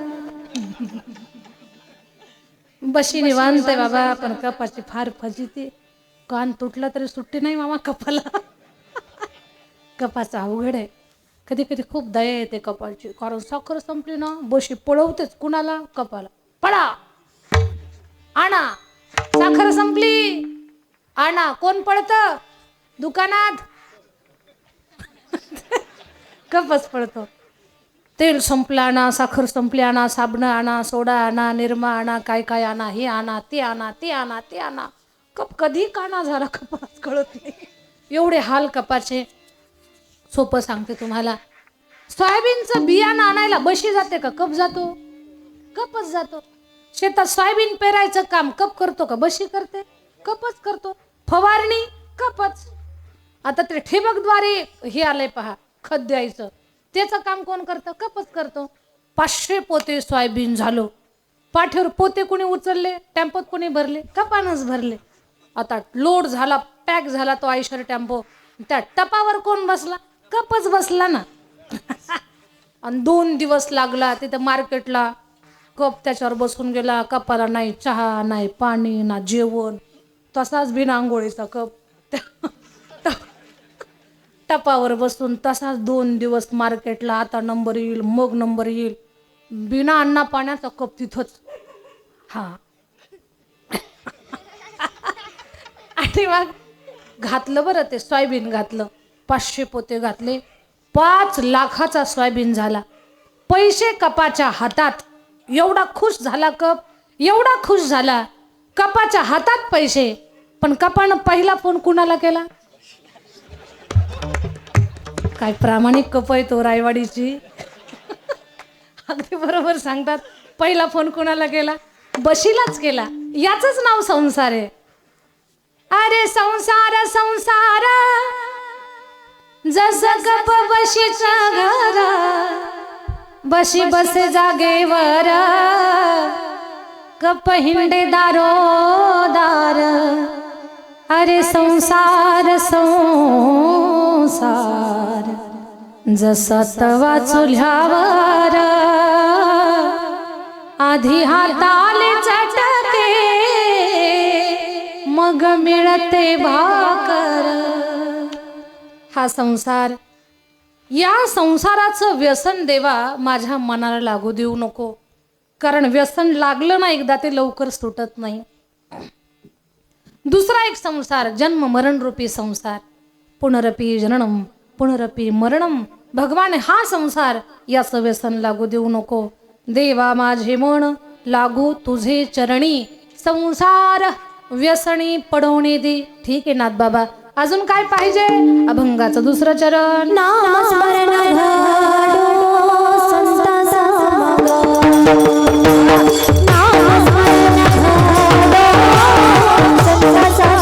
बशी निवांत आहे बाबा, पण कपाची फार फजिती. कान तुटला तरी सुट्टी नाही मामा कपाला. कपाचा अवघड आहे. कधी कधी खूप दया येते कपाळची, कारण साखर संपली ना बशी पळवतेच. कुणाला? कपाला. पळा आणा, साखर संपली आणा. कोण पळतं? दुकानात कपच पळतो. तेल संपलं आणा, साखर संपली आणा, साबणं आणा, सोडा आणा, निरमा आणा, काय काय आणा, हे आणा, ते आणा, ते आणा, ते आणा. कप कधी काना झाला कपाच कळत नाही. एवढे हाल कपाचे. सोपं सांगते तुम्हाला. सोयाबीनचं बियाणं आणायला बशी जाते का कप जातो? कपच जातो. शेतात सोयाबीन पेरायचं काम कप करतो का बशी करते? कपच करतो. फवारणी कपच. आता ते ठिबकद्वारे हे आलंय पहा, खत द्यायचं, त्याचं काम कोण करतं? कपच करतो. 500 पोते सोयाबीन झालो. पाठीवर पोते कोणी उचलले? टेम्पोत कोणी भरले? कपानच भरले. आता लोड झाला, पॅक झाला तो आयशर टेम्पो. त्या टपावर कोण बसला? कपच बसला ना. आणि 2 दिवस लागला तिथं मार्केटला. कप त्याच्यावर बसून गेला. कपाला नाही चहा, नाही पाणी, ना जेवण. तसाच बिना आंघोळीचा कप टपावर बसून तसाच 2 दिवस मार्केटला. आता नंबर येईल, मग नंबर येईल. बिना अन्ना पाण्याचा कप तिथंच. हा. आणि मग घातलं बरं ते सोयाबीन घातलं. 500 पोते घातले. 5 लाखाचा सोयाबीन झाला. पैसे कपाच्या हातात. एवढा खुश झाला कप, एवढा खुश झाला. कपाच्या हातात पैसे. पण कपानं पहिला फोन कुणाला केला? काय प्रामाणिक कप आहे तो रायवाडीची. अगदी बरोबर सांगतात. पहिला फोन कुणाला केला? बशीलाच केला. याचंच नाव संसार आहे. अरे संसार संसार जसं कप बशीचं घर, बशी बसे जागेवर कप हिंडे दारोदार. अरे संसार संसार जसा तवा चुल्ह्यावर आधी हाताले चटके मग मिळते भाकर. हा संसार. या संसाराचं व्यसन देवा माझ्या मनाला लागू देऊ नको, कारण व्यसन लागलं ना एकदा ते लवकर सुटत नाही. दुसरा एक संसार, जन्म मरण रूपी संसार. पुनरपी जननम पुनरपी मरणम. भगवान हा संसार, याचं व्यसन लागू देऊ नको. देवा माझे मन लागू तुझे चरणी, संसार व्यसनी पडवणे दे. ठीक आहे नाथ बाबा. अजून काय पाहिजे? अभंगाचं दुसरं चरण. नामस्मरण घडो संताचा मग, नामस्मरण घडो संताचा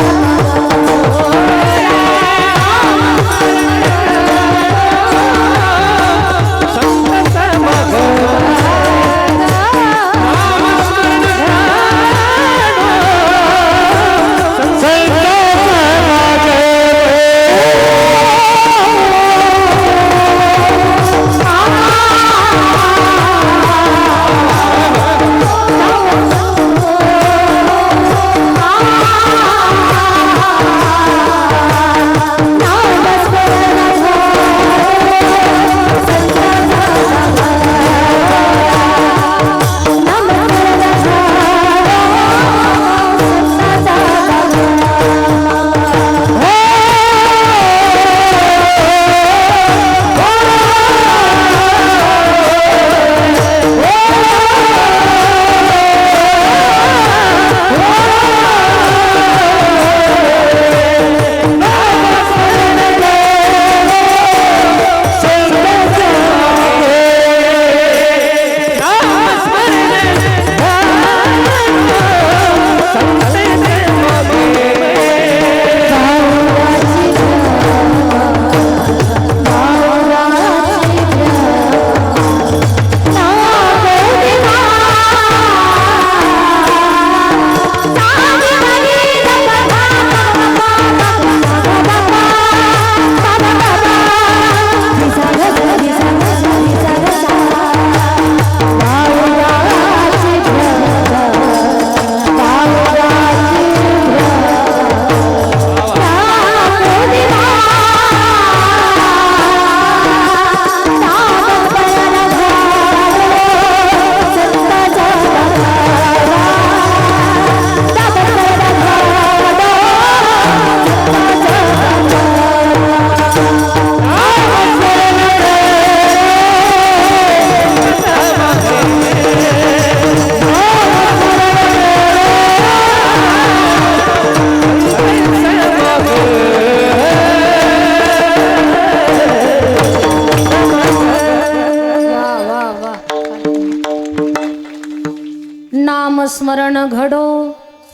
नामस्मरण घडो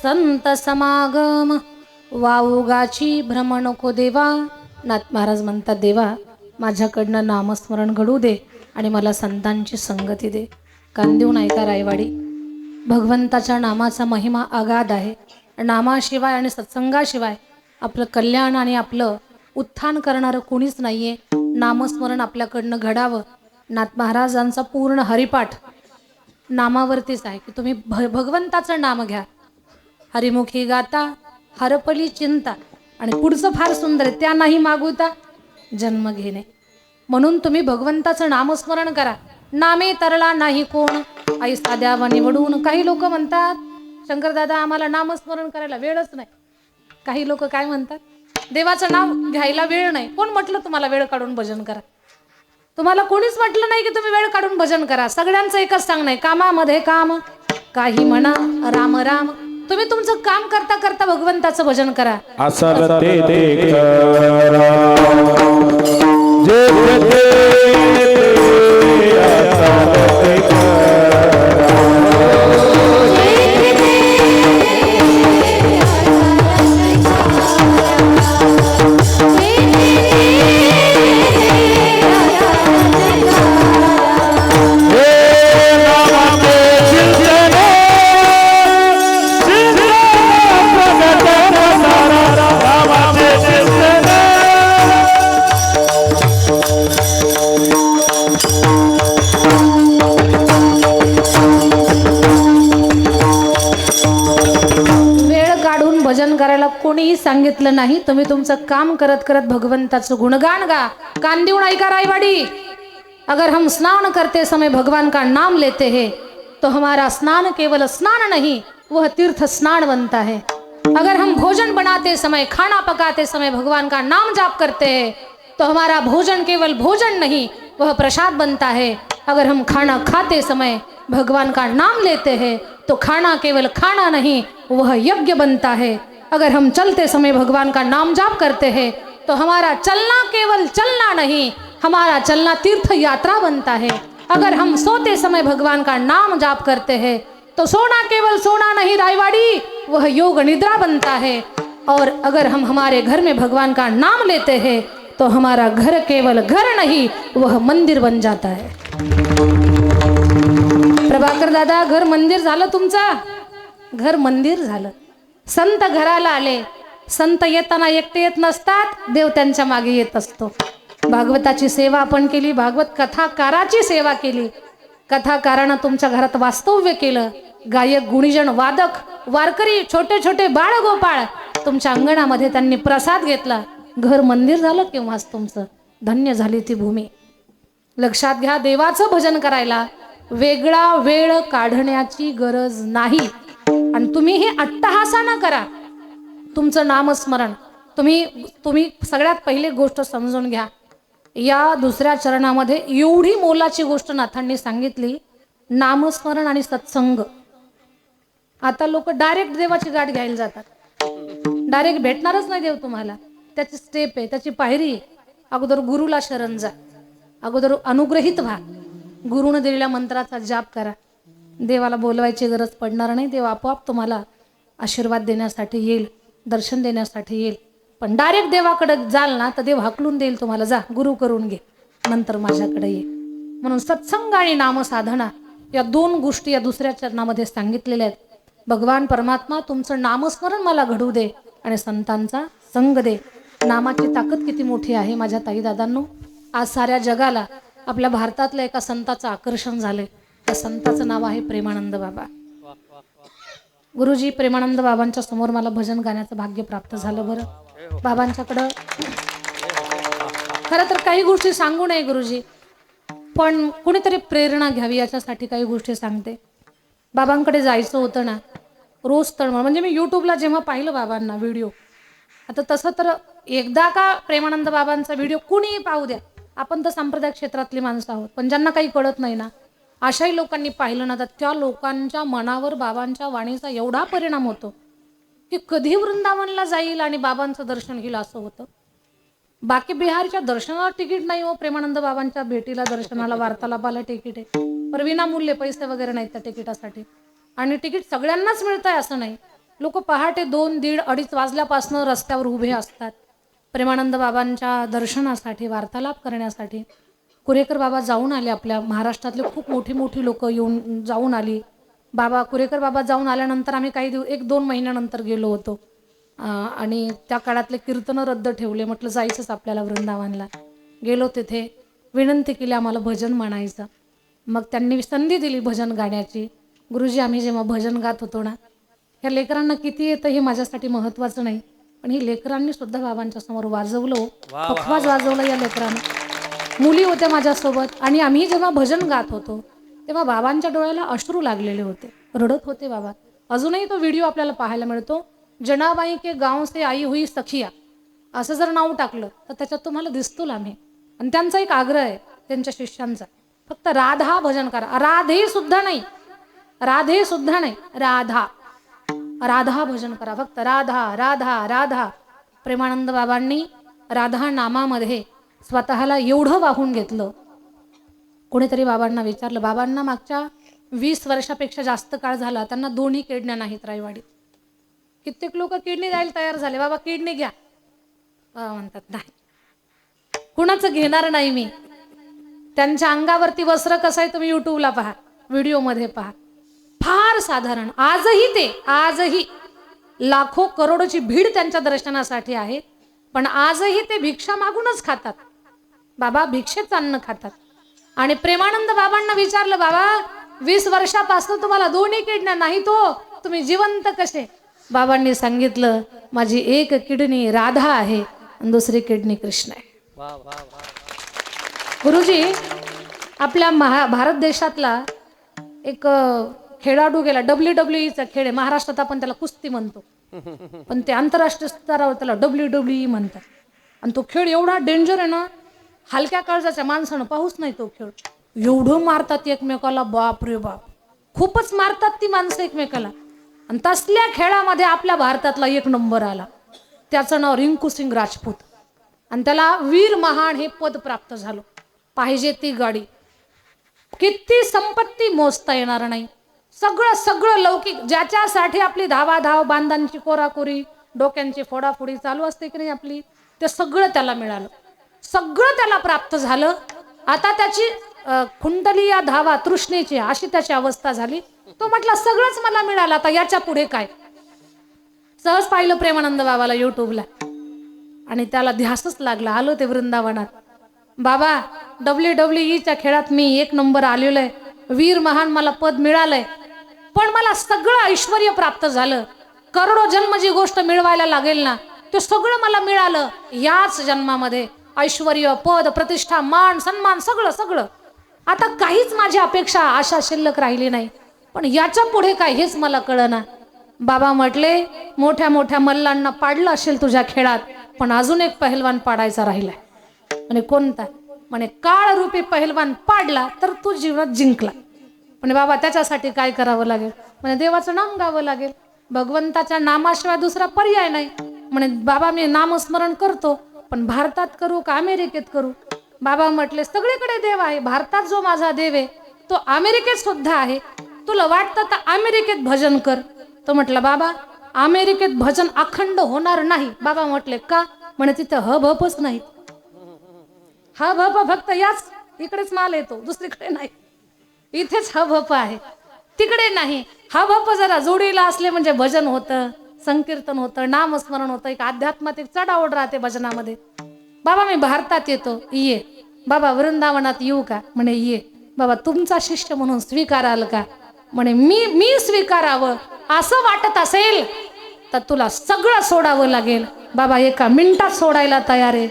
संत समागम, वाऊगाची भ्रम नको देवा. नाथ महाराज म्हणतात, देवा माझ्याकडनं नामस्मरण घडू दे आणि मला संतांची संगती दे. कान देऊन ऐका रायवाडी. भगवंताच्या नामाचा महिमा अगाध आहे. नामाशिवाय आणि सत्संगाशिवाय आपलं कल्याण आणि आपलं उत्थान करणारं कोणीच नाहीये. नामस्मरण आपल्याकडनं घडावं. नाथ महाराजांचा पूर्ण हरिपाठ नामावरतीच आहे की तुम्ही भगवंताचं नाम घ्या. हरिमुखी गाता हरपली चिंता. आणि पुढचं फार सुंदर आहे, त्या नाही मागुता जन्म घेणे. म्हणून तुम्ही भगवंताचं नामस्मरण करा. नामे तरला नाही कोण, आई साध्यावा निवडून. काही लोक म्हणतात, शंकरदादा आम्हाला नामस्मरण करायला वेळच नाही. काही लोक काय म्हणतात, देवाचं नाव घ्यायला वेळ नाही. कोण म्हटलं तुम्हाला वेळ काढून भजन करा? तुम्हाला कोणीच म्हटलं नाही की तुम्ही वेळ काढून भजन करा. सगळ्यांचं एकच सांगणं आहे, कामामध्ये काम, काही म्हणा राम राम. तुम्ही तुमचं काम करता करता भगवंताचं भजन करा. असल ते करा जे ते असल ते भजन करायला कोणीही सांगितलं नाही. तुम्ही तुमचं काम करत करत भगवंताचं गुणगान गा. कान देऊन ऐका रायवाडी. अगर हम स्नान करते समय भगवान का नाम लेते हैं तो हमारा स्नान केवल स्नान नहीं, वह तीर्थ स्नान बनता है. अगर हम भोजन बनाते समय, खाना पकाते समय भगवान का नाम जाप करते हैं तो हमारा भोजन केवल भोजन नहीं, वह प्रसाद बनता है. अगर हम खाना खाते समय भगवान का नाम लेते हैं तो खाना केवल खाना नहीं, वह यज्ञ बनता है. अगर हम चलते समय भगवान का नाम जाप करते हैं तो हमारा चलना केवल चलना नहीं, हमारा चलना तीर्थ यात्रा बनता है. अगर हम सोते समय भगवान का नाम जाप करते हैं तो सोना केवल सोना नहीं रायवाड़ी, वह योग निद्रा बनता है. और अगर हम हमारे घर में भगवान का नाम लेते हैं तो हमारा घर केवल घर नहीं, वह मंदिर बन जाता है. प्रभाकर दादा, घर मंदिर झालं तुमचा. घर मंदिर झालं. संत घराला आले. संत येताना एकटे येत नसतात, देव त्यांच्या मागे येत असतो. भागवताची सेवा आपण केली, भागवत कथाकाराची सेवा केली. कथाकारानं तुमच्या घरात वास्तव्य केलं. गायक, गुणीजन, वादक, वारकरी, छोटे छोटे बाळ गोपाळ तुमच्या अंगणामध्ये त्यांनी प्रसाद घेतला. घर मंदिर झालं केव्हाच तुमचं. धन्य झाली ती भूमी. लक्षात घ्या, देवाचं भजन करायला वेगळा वेळ काढण्याची गरज नाही. आणि तुम्ही हे अट्टहासाना करा. तुमचं नामस्मरण तुम्ही सगळ्यात पहिली गोष्ट समजून घ्या. या दुसऱ्या चरणामध्ये एवढी मोलाची गोष्ट नाथांनी सांगितली, नामस्मरण आणि सत्संग. आता लोक डायरेक्ट देवाची गाठ घ्यायला जातात. डायरेक्ट भेटणारच नाही देव तुम्हाला. त्याची स्टेप आहे, त्याची पायरी आहे. अगोदर गुरुला शरण जा. अगोदर अनुग्रहित व्हा. गुरुने दिलेल्या मंत्राचा जाप करा. देवाला बोलवायची गरज पडणार नाही. देव आपोआप तुम्हाला आशीर्वाद देण्यासाठी येईल, दर्शन देण्यासाठी येईल. पण डायरेक्ट देवाकडे जाल ना तर देव हाकलून देईल तुम्हाला, जा गुरु करून घे, नंतर माझ्याकडे ये. म्हणून सत्संग आणि नामसाधना या दोन गोष्टी या दुसऱ्या चरणामध्ये सांगितलेल्या आहेत. भगवान परमात्मा तुमचं नामस्मरण मला घडू दे आणि संतांचा संग दे. नामाची ताकद किती मोठी आहे माझ्या ताई दादांनो. आज साऱ्या जगाला आपल्या भारतातल्या एका संताचं आकर्षण झालंय. त्या संताचं नाव आहे प्रेमानंद बाबा. गुरुजी, प्रेमानंद बाबांच्या समोर मला भजन गाण्याचं भाग्य प्राप्त झालं. बरं, बाबांच्याकडं खरं तर काही गोष्टी सांगू नये गुरुजी, पण कुणीतरी प्रेरणा घ्यावी याच्यासाठी काही गोष्टी सांगते. बाबांकडे जायचं होतं ना, रोज तळमळ. म्हणजे मी यूट्यूबला जेव्हा पाहिलं बाबांना व्हिडिओ, आता तसं तर एकदा का प्रेमानंद बाबांचा व्हिडिओ कुणीही पाहू द्या, आपण तर संप्रदाय क्षेत्रातली माणसं आहोत, पण ज्यांना काही कळत नाही ना, अशाही लोकांनी पाहिलं ना, तर त्या लोकांच्या मनावर बाबांच्या वाणीचा एवढा परिणाम होतो की कधी वृंदावनला जाईल आणि बाबांचं दर्शन घेईल असं होतं. बाकी बिहारच्या दर्शनाला तिकीट नाही हो, प्रेमानंद बाबांच्या भेटीला, दर्शनाला, वार्तालापाला तिकीट आहे, पण विनामूल्य, पैसे वगैरे नाहीत त्या तिकिटासाठी. आणि तिकीट सगळ्यांनाच मिळत आहे असं नाही. लोक पहाटे 2, 1:30, 2:30 वाजल्यापासून रस्त्यावर उभे असतात प्रेमानंद बाबांच्या दर्शनासाठी, वार्तालाप करण्यासाठी. कुरेकर बाबा जाऊन आले, आपल्या महाराष्ट्रातले खूप मोठी मोठी लोक येऊन जाऊन आली. कुरेकर बाबा जाऊन आल्यानंतर आम्ही काही 1-2 महिन्यानंतर गेलो होतो. आणि त्या काळातले कीर्तनं रद्द ठेवले. म्हटलं जायचंच आपल्याला वृंदावनला. गेलो, तिथे विनंती केली आम्हाला भजन म्हणायचं. मग त्यांनी संधी दिली भजन गाण्याची. गुरुजी, आम्ही जेव्हा भजन गात होतो ना, ह्या लेकरांना किती येतं हे माझ्यासाठी महत्त्वाचं नाही, पण ही लेकरांनी सुद्धा बाबांच्या समोर वाजवलं, पखवाज वाजवलं या लेकरांना. मुली होत्या माझ्यासोबत आणि आम्ही जेव्हा भजन गात होतो तेव्हा बाबांच्या डोळ्याला अश्रू लागलेले होते, रडत होते बाबा. अजूनही तो व्हिडिओ आपल्याला पाहायला मिळतो. जनाबाई के गाव से आई हुई सखिया असं जर नाव टाकलं तर त्याच्यात तुम्हाला दिसतो आम्ही. आणि त्यांचा एक आग्रह आहे त्यांच्या शिष्यांचा, फक्त राधा भजन करा. राधे सुद्धा नाही, राधा राधा भजन करा, फक्त राधा राधा राधा. प्रेमानंद बाबांनी राधा नामामध्ये स्वतःला एवढं वाहून घेतलं. कोणीतरी बाबांना विचारलं, बाबांना मागच्या 20 वर्षापेक्षा जास्त काळ झाला, त्यांना 2 किडण्या नाहीत रायवाडीत. कित्येक लोक किडनी द्यायला तयार झाले, बाबा किडनी घ्या. बाबा म्हणतात नाही, कुणाचं घेणार नाही मी. त्यांच्या अंगावरती वस्त्र कसं आहे तुम्ही युट्यूबला पहा, व्हिडिओमध्ये पहा. फार साधारण. आजही लाखो करोडोची भीड त्यांच्या दर्शनासाठी आहे, पण आजही ते भिक्षा मागूनच खातात. बाबा भिक्षेच अन्न खातात. आणि प्रेमानंद बाबांना विचारलं, बाबा 20 वर्षापासून तुम्हाला 2 किडण्या नाही, तो तुम्ही जिवंत कसे? बाबांनी सांगितलं, माझी एक किडनी राधा आहे आणि दुसरी किडनी कृष्ण आहे. गुरुजी, आपल्या भारत देशातला एक खेळाडू गेला, WWE खेळ आहे. महाराष्ट्रात आपण त्याला कुस्ती म्हणतो, पण ते आंतरराष्ट्रीय स्तरावर त्याला WWE म्हणतात. आणि तो खेळ एवढा डेंजर आहे ना, हलक्या काळजाच्या माणसानं पाहूच नाही तो खेळ. एवढं मारतात एकमेकाला, बाप रे बाप, खूपच मारतात ती माणसं एकमेकाला. आणि तसल्या खेळामध्ये आपल्या भारतातला 1 नंबर आला, त्याचं नाव रिंकू सिंग राजपूत. आणि त्याला वीर महान हे पद प्राप्त झालं. पाहिजे ती गाडी, किती संपत्ती मोजता येणार नाही, सगळं लौकिक, ज्याच्यासाठी आपली धावाधाव, बांधांची कोराकोरी, डोक्यांची फोडाफोडी चालू असते की नाही आपली, ते सगळं त्याला मिळालं, सगळं त्याला प्राप्त झालं. आता त्याची कुंडली या धावा तृष्णेची अशी त्याची अवस्था झाली. तो म्हटला सगळंच मला मिळालं, आता याच्या पुढे काय? सहज पाहिलं प्रेमानंद बाबाला युट्यूबला आणि त्याला ध्यासच लागला. आलो ते वृंदावनात, बाबा WWE खेळात मी 1 नंबर आलेलो आहे, वीर महान मला पद मिळालंय, पण मला सगळं ऐश्वर्य प्राप्त झालं. करोडो जन्म जी गोष्ट मिळवायला लागेल ना, ते सगळं मला मिळालं याच जन्मामध्ये. ऐश्वर्य, पद, प्रतिष्ठा, मान, सन्मान, सगळं. आता काहीच माझी अपेक्षा, आशा शिल्लक राहिली नाही, पण याच्या पुढे काय हेच मला कळना. बाबा म्हटले, मोठ्या मोठ्या मल्लांना पाडलं असेल तुझ्या खेळात, पण अजून एक पहिलवान पाडायचा राहिलाय. म्हणे कोणता? म्हणे काळ रूपी पहिलवान पाडला तर तू जीवनात जिंकला. म्हणे बाबा त्याच्यासाठी काय करावं लागेल? म्हणे देवाचं नाम गावं लागेल, भगवंताच्या नामाशिवाय दुसरा पर्याय नाही. म्हणे बाबा मी नामस्मरण करतो, पण भारतात करू का अमेरिकेत करू? बाबा म्हटले सगळीकडे देव आहे, भारतात जो माझा देव आहे तो अमेरिकेत सुद्धा आहे, तुला वाटतं तर अमेरिकेत भजन कर. तो म्हटला बाबा अमेरिकेत भजन अखंड होणार नाही. बाबा म्हटले का? म्हणे तिथं हबच नाही. हब फक्त याच इकडेच माल येतो, दुसरीकडे नाही. इथेच हब आहे, तिकडे नाही. हब जरा जोडीला असले म्हणजे भजन होतं, संकीर्तन होतं, नामस्मरण होतं, एक आध्यात्मात चढाओढ राहते भजनामध्ये. बाबा मी भारतात येतो, ये. बाबा वृंदावनात येऊ का? म्हणे ये. बाबा तुमचा शिष्य म्हणून स्वीकाराल का? म्हणे मी स्वीकारावं असं वाटत असेल तर तुला सगळं सोडावं लागेल. बाबा 1 मिनिटात सोडायला तयार आहे.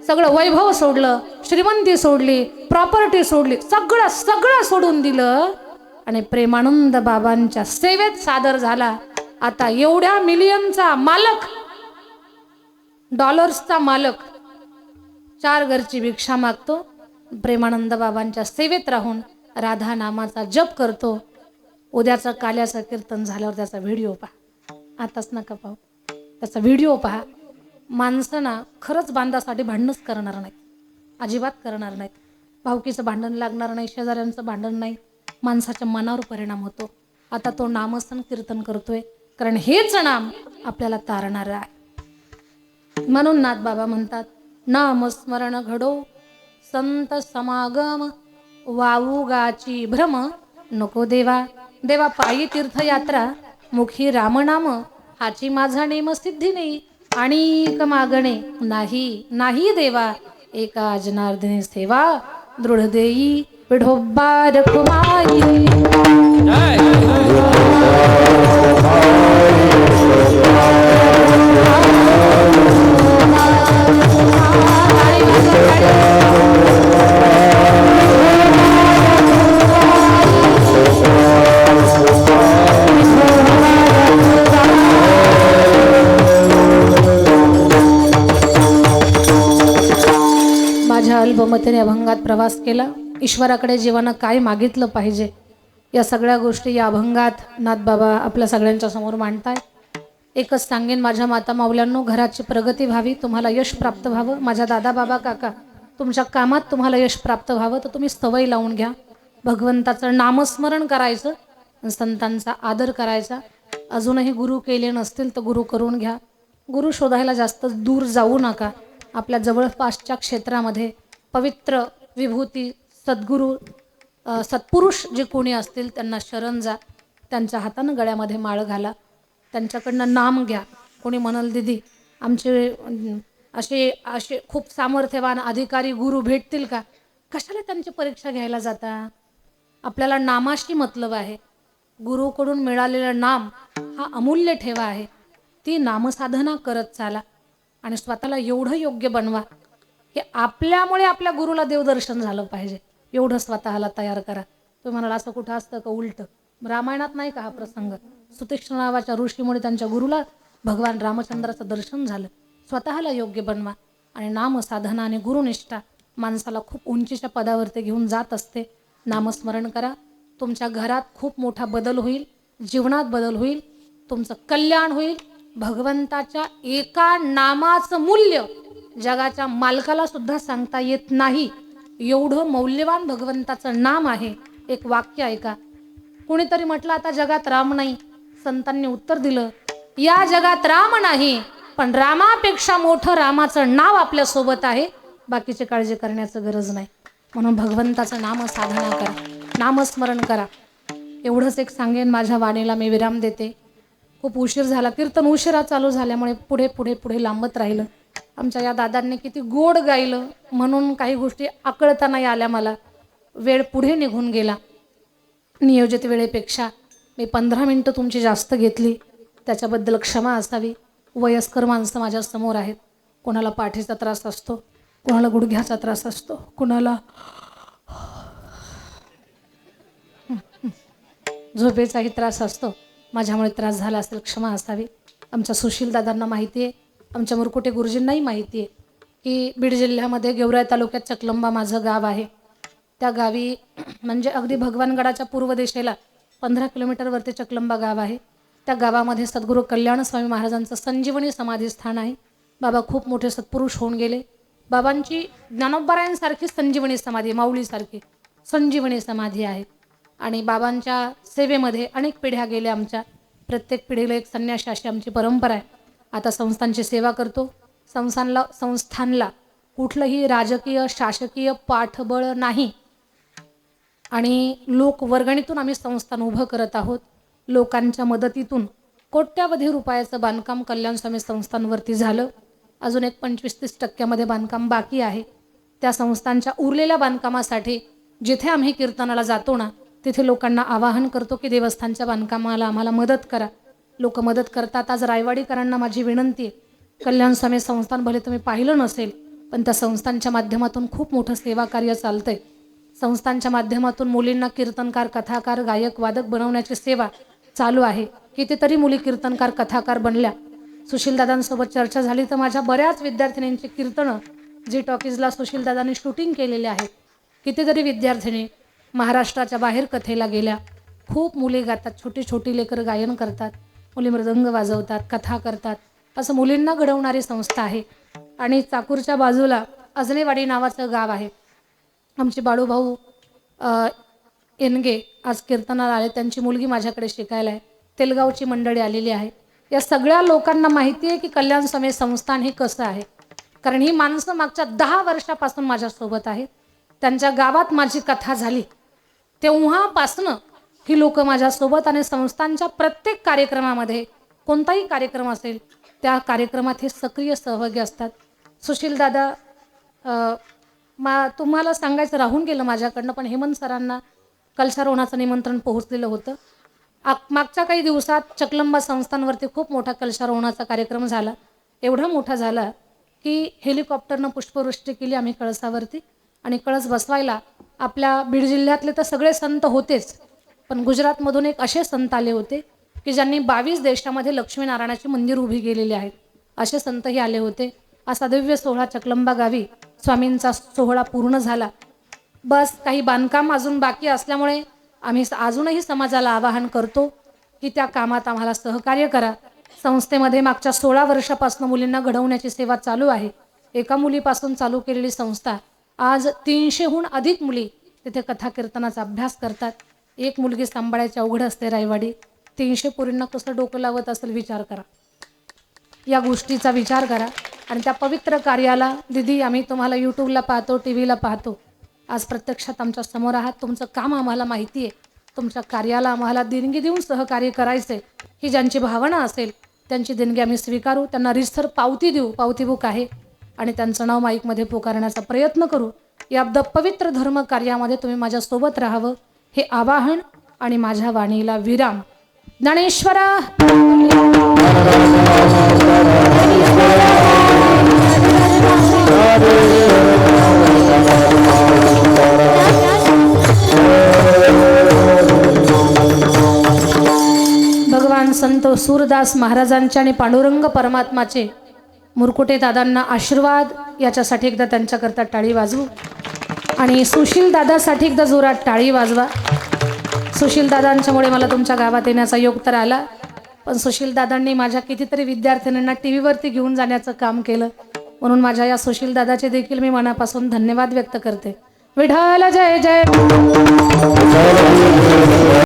सगळं वैभव सोडलं, श्रीमंती सोडली, प्रॉपर्टी सोडली, सगळं सोडून दिलं आणि प्रेमानंद बाबांच्या सेवेत सादर झाला. आता एवढ्या मिलियनचा मालक, डॉलर्सचा मालक, 4 घरची भिक्षा मागतो, प्रेमानंद बाबांच्या सेवेत राहून राधा नामाचा जप करतो. उद्याचं काल्याचं कीर्तन झाल्यावर त्याचा व्हिडिओ पहा, आताच नका पाहू, त्याचा व्हिडिओ पहा. माणसं ना खरंच बांधासाठी भांडणच करणार नाहीत, अजिबात करणार नाहीत. भावकीचं भांडण लागणार नाही, शेजाऱ्यांचं भांडण नाही. माणसाच्या मनावर परिणाम होतो. आता तो नामसन कीर्तन करतोय, कारण हेच नाम आपल्याला तारणार आहे. म्हणून नाथबाबा म्हणतात, नामस्मरण घडो संत समागम, वाऊगाची भ्रम नको देवा. देवा पायी तीर्थयात्रा, मुखी रामनाम, हाची माझा नेम सिद्धी नाही. आणि मागणे नाही नाही देवा, एका जनार्दनी सेवा दृढ देई विठोबा रखुमाई. माझ्या अल्पमतेने अभंगात प्रवास केला. ईश्वराकडे जीवानं काय मागितलं पाहिजे या सगळ्या गोष्टी या अभंगात नाथबाबा आपल्या सगळ्यांच्या समोर मांडतायत. एकच सांगेन माझ्या माता माऊल्यांनो, घराची प्रगती व्हावी, तुम्हाला यश प्राप्त व्हावं. माझ्या दादा बाबा काका, तुमच्या कामात तुम्हाला यश प्राप्त व्हावं तर तुम्ही सवय लावून घ्या. भगवंताचं नामस्मरण करायचं, संतांचा आदर करायचा. अजूनही गुरु केले नसतील तर गुरु करून घ्या. गुरु शोधायला जास्त दूर जाऊ नका. आपल्या जवळपासच्या क्षेत्रामध्ये पवित्र विभूती सद्गुरू सत्पुरुष जे कोणी असतील त्यांना शरण जा. त्यांच्या हातानं गळ्यामध्ये माळ घाला, त्यांच्याकडनं नाम घ्या. कोणी म्हणाल दीदी आमचे असे असे खूप सामर्थ्यवान अधिकारी गुरु भेटतील का? कशाला त्यांची परीक्षा घ्यायला जाता? आपल्याला नामाशी मतलब आहे. गुरुकडून मिळालेलं नाम हा अमूल्य ठेवा आहे. ती नामसाधना करत चाला आणि स्वतःला एवढं योग्य बनवा की आपल्यामुळे आपल्या गुरुला देवदर्शन झालं पाहिजे. एवढं स्वतःला तयार करा. तुम्ही म्हणाल असं कुठं असतं का? उलटं रामायणात नाही का हा प्रसंग? सुतीक्ष्ण नावाच्या ऋषीमुळे त्यांच्या गुरुला भगवान रामचंद्राचं दर्शन झालं. स्वतःला योग्य बनवा आणि नामसाधना आणि गुरुनिष्ठा माणसाला खूप उंचीच्या पदावरती घेऊन जात असते. नामस्मरण करा. तुमच्या घरात खूप मोठा बदल होईल, जीवनात बदल होईल, तुमचं कल्याण होईल. भगवंताच्या एका नामाचं मूल्य जगाच्या मालकाला सुद्धा सांगता येत नाही, एवढं मौल्यवान भगवंताचं नाम आहे. एक वाक्य ऐका. कुणीतरी म्हटलं आता जगात राम नाही. संतांनी उत्तर दिलं, या जगात राम नाही, पण रामापेक्षा मोठं रामाचं नाव आपल्या सोबत आहे. बाकीची काळजी करण्याचं गरज नाही. म्हणून भगवंताचं नाम साधना करा, नामस्मरण करा. एवढंच एक सांगेन. माझ्या वाणीला मी विराम देते. खूप उशीर झाला. कीर्तन उशिरा चालू झाल्यामुळे पुढे पुढे पुढे लांबत राहिलं. आमच्या या दादांनी किती गोड गायलं म्हणून काही गोष्टी आकळता नाही आल्या मला. वेळ पुढे निघून गेला. नियोजित वेळेपेक्षा मी 15 मिनटं तुमची जास्त घेतली, त्याच्याबद्दल क्षमा असावी. वयस्कर माणसं माझ्या समोर आहेत. कोणाला पाठीचा त्रास असतो, कोणाला गुडघ्याचा त्रास असतो, कोणाला झोपेचाही त्रास असतो. माझ्यामुळे त्रास झाला असेल, क्षमा असावी. आमच्या सुशील दादांना माहिती आहे, आमच्या मुरकुटे गुरुजींनाही माहिती आहे की बीड जिल्ह्यामध्ये गेवराई तालुक्यात चकलंबा माझं गाव आहे. त्या गावी म्हणजे अगदी भगवानगडाच्या पूर्व दिशेला 15 किलोमीटरवरती चकलंबा गाव आहे. त्या गावामध्ये सद्गुरू कल्याण स्वामी महाराजांचं संजीवनी समाधी स्थान आहे. बाबा खूप मोठे सत्पुरुष होऊन गेले. बाबांची ज्ञानोबरायांसारखी संजीवनी समाधी, माऊलीसारखी संजीवनी समाधी आहे. आणि बाबांच्या सेवेमध्ये अनेक पिढ्या गेल्या. आमच्या प्रत्येक पिढीला एक संन्यासी अशी आमची परंपरा आहे. आता संस्थांची सेवा करतो. संस्थानला कुठलंही राजकीय शासकीय पाठबळ नाही आणि लोकवर्गणीतून आम्ही संस्थान उभं करत आहोत. लोकांच्या मदतीतून कोट्यावधी रुपयाचं बांधकाम कल्याणस्वामी संस्थांवरती झालं. अजून एक 25-30% बांधकाम बाकी आहे. त्या संस्थांच्या उरलेल्या बांधकामासाठी जिथे आम्ही कीर्तनाला जातो ना, तिथे लोकांना आवाहन करतो की देवस्थानच्या बांधकामाला आम्हाला मदत करा. लोक मदत करतात. आज रायवाडीकरांना माझी विनंती आहे, कल्याणस्वामी संस्थान भले तुम्ही पाहिलं नसेल, पण त्या संस्थांच्या माध्यमातून खूप मोठं सेवा कार्य चालतंय. संस्थांच्या माध्यमातून मुलींना कीर्तनकार, कथाकार, गायक, वादक बनवण्याची सेवा चालू आहे. कितीतरी मुली कीर्तनकार, कथाकार बनल्या. सुशीलदादांसोबत चर्चा झाली तर माझ्या बऱ्याच विद्यार्थिनींची कीर्तनं जी टॉकीजला सुशीलदादांनी शूटिंग केलेले आहेत. कितीतरी विद्यार्थिनी महाराष्ट्राच्या बाहेर कथेला गेल्या. खूप मुली गातात, छोटी छोटी लेकरं गायन करतात, मुली मृदंग वाजवतात, कथा करतात. असं मुलींना घडवणारी संस्था आहे. आणि चाकूरच्या बाजूला अजनेवाडी नावाचं गाव आहे. आमचे बाळूभाऊ एनगे आज कीर्तनाला आले, त्यांची मुलगी माझ्याकडे शिकायला आहे, तेलगावची मंडळी आलेली आहे. या सगळ्या लोकांना माहिती आहे की कल्याण समय संस्थान हे कसं आहे, कारण ही माणसं मागच्या 10 वर्षापासून माझ्यासोबत आहेत. त्यांच्या गावात माझी कथा झाली तेव्हापासनं ही लोक माझ्यासोबत, आणि संस्थांच्या प्रत्येक कार्यक्रमामध्ये कोणताही कार्यक्रम असेल त्या कार्यक्रमात हे सक्रिय सहभागी असतात. सुशील दादा, तुम्हाला सांगायचं राहून गेलं माझ्याकडनं, पण हेमंत सरांना कलशारोहणाचं निमंत्रण पोहोचलेलं होतं. मागच्या काही दिवसात चकलंबा संस्थांवरती खूप मोठा कलशारोहणाचा कार्यक्रम झाला. एवढा मोठा झाला की हेलिकॉप्टरनं पुष्पवृष्टी केली आम्ही कळसावरती, आणि कळस बसवायला आपल्या बीड जिल्ह्यातले तर सगळे संत होतेच, पण गुजरातमधून एक असे संत आले होते की ज्यांनी 22 देशामध्ये लक्ष्मीनारायणाची मंदिर उभी केलेली आहेत. असे संतही आले होते. असा दिव्य सोहळा चकलंबा गावी स्वामींचा सोहळा पूर्ण झाला. बस काही बांधकाम अजून बाकी असल्यामुळे आम्ही अजूनही समाजाला आवाहन करतो की त्या कामात आम्हाला सहकार्य करा. संस्थेमध्ये मागच्या 16 वर्षापासून मुलींना घडवण्याची सेवा चालू आहे. एका मुलीपासून चालू केलेली संस्था आज 300हून अधिक मुली तिथे कथा कीर्तनाचा अभ्यास करतात. एक मुलगी सांभाळायची अवघड असते रायवाडी, 300 पोरींना कसं डोकं लावत असेल विचार करा. या गोष्टीचा विचार करा. आणि त्या पवित्र कार्याला दिदी, आम्ही तुम्हाला यूट्यूबला पाहतो, टी व्हीला पाहतो, आज प्रत्यक्षात आमच्या समोर आहात. तुमचं काम आम्हाला माहिती आहे. तुमच्या कार्याला आम्हाला देणगी देऊन सहकार्य करायचे, ही ज्यांची भावना असेल त्यांची देणगी आम्ही स्वीकारू. त्यांना रीतसर पावती देऊ, पावती बुक आहे, आणि त्यांचं नाव माईकमध्ये पुकारण्याचा प्रयत्न करू. या पवित्र धर्म कार्यामध्ये तुम्ही माझ्यासोबत राहावं हे आवाहन, आणि माझ्या वाणीला विराम. ज्ञानेश्वरा भगवान संत सूरदास महाराजांच्या आणि पांडुरंग परमात्माचे मुरकुटे दादांना आशीर्वाद, याच्यासाठी एकदा त्यांच्याकरता टाळी वाजवू. आणि सुशील दादासाठी एकदा जोरात टाळी वाजवा. सुशील दादांच्यामुळे मला तुमच्या गावात येण्याचा योग तर आला, पण सुशील दादांनी माझ्या कितीतरी विद्यार्थिनींना टी व्हीवरती घेऊन जाण्याचं काम केलं, म्हणून माझ्या या सुशील दादाचे देखील मी मनापासून धन्यवाद व्यक्त करते. विठ्ठल जय जय.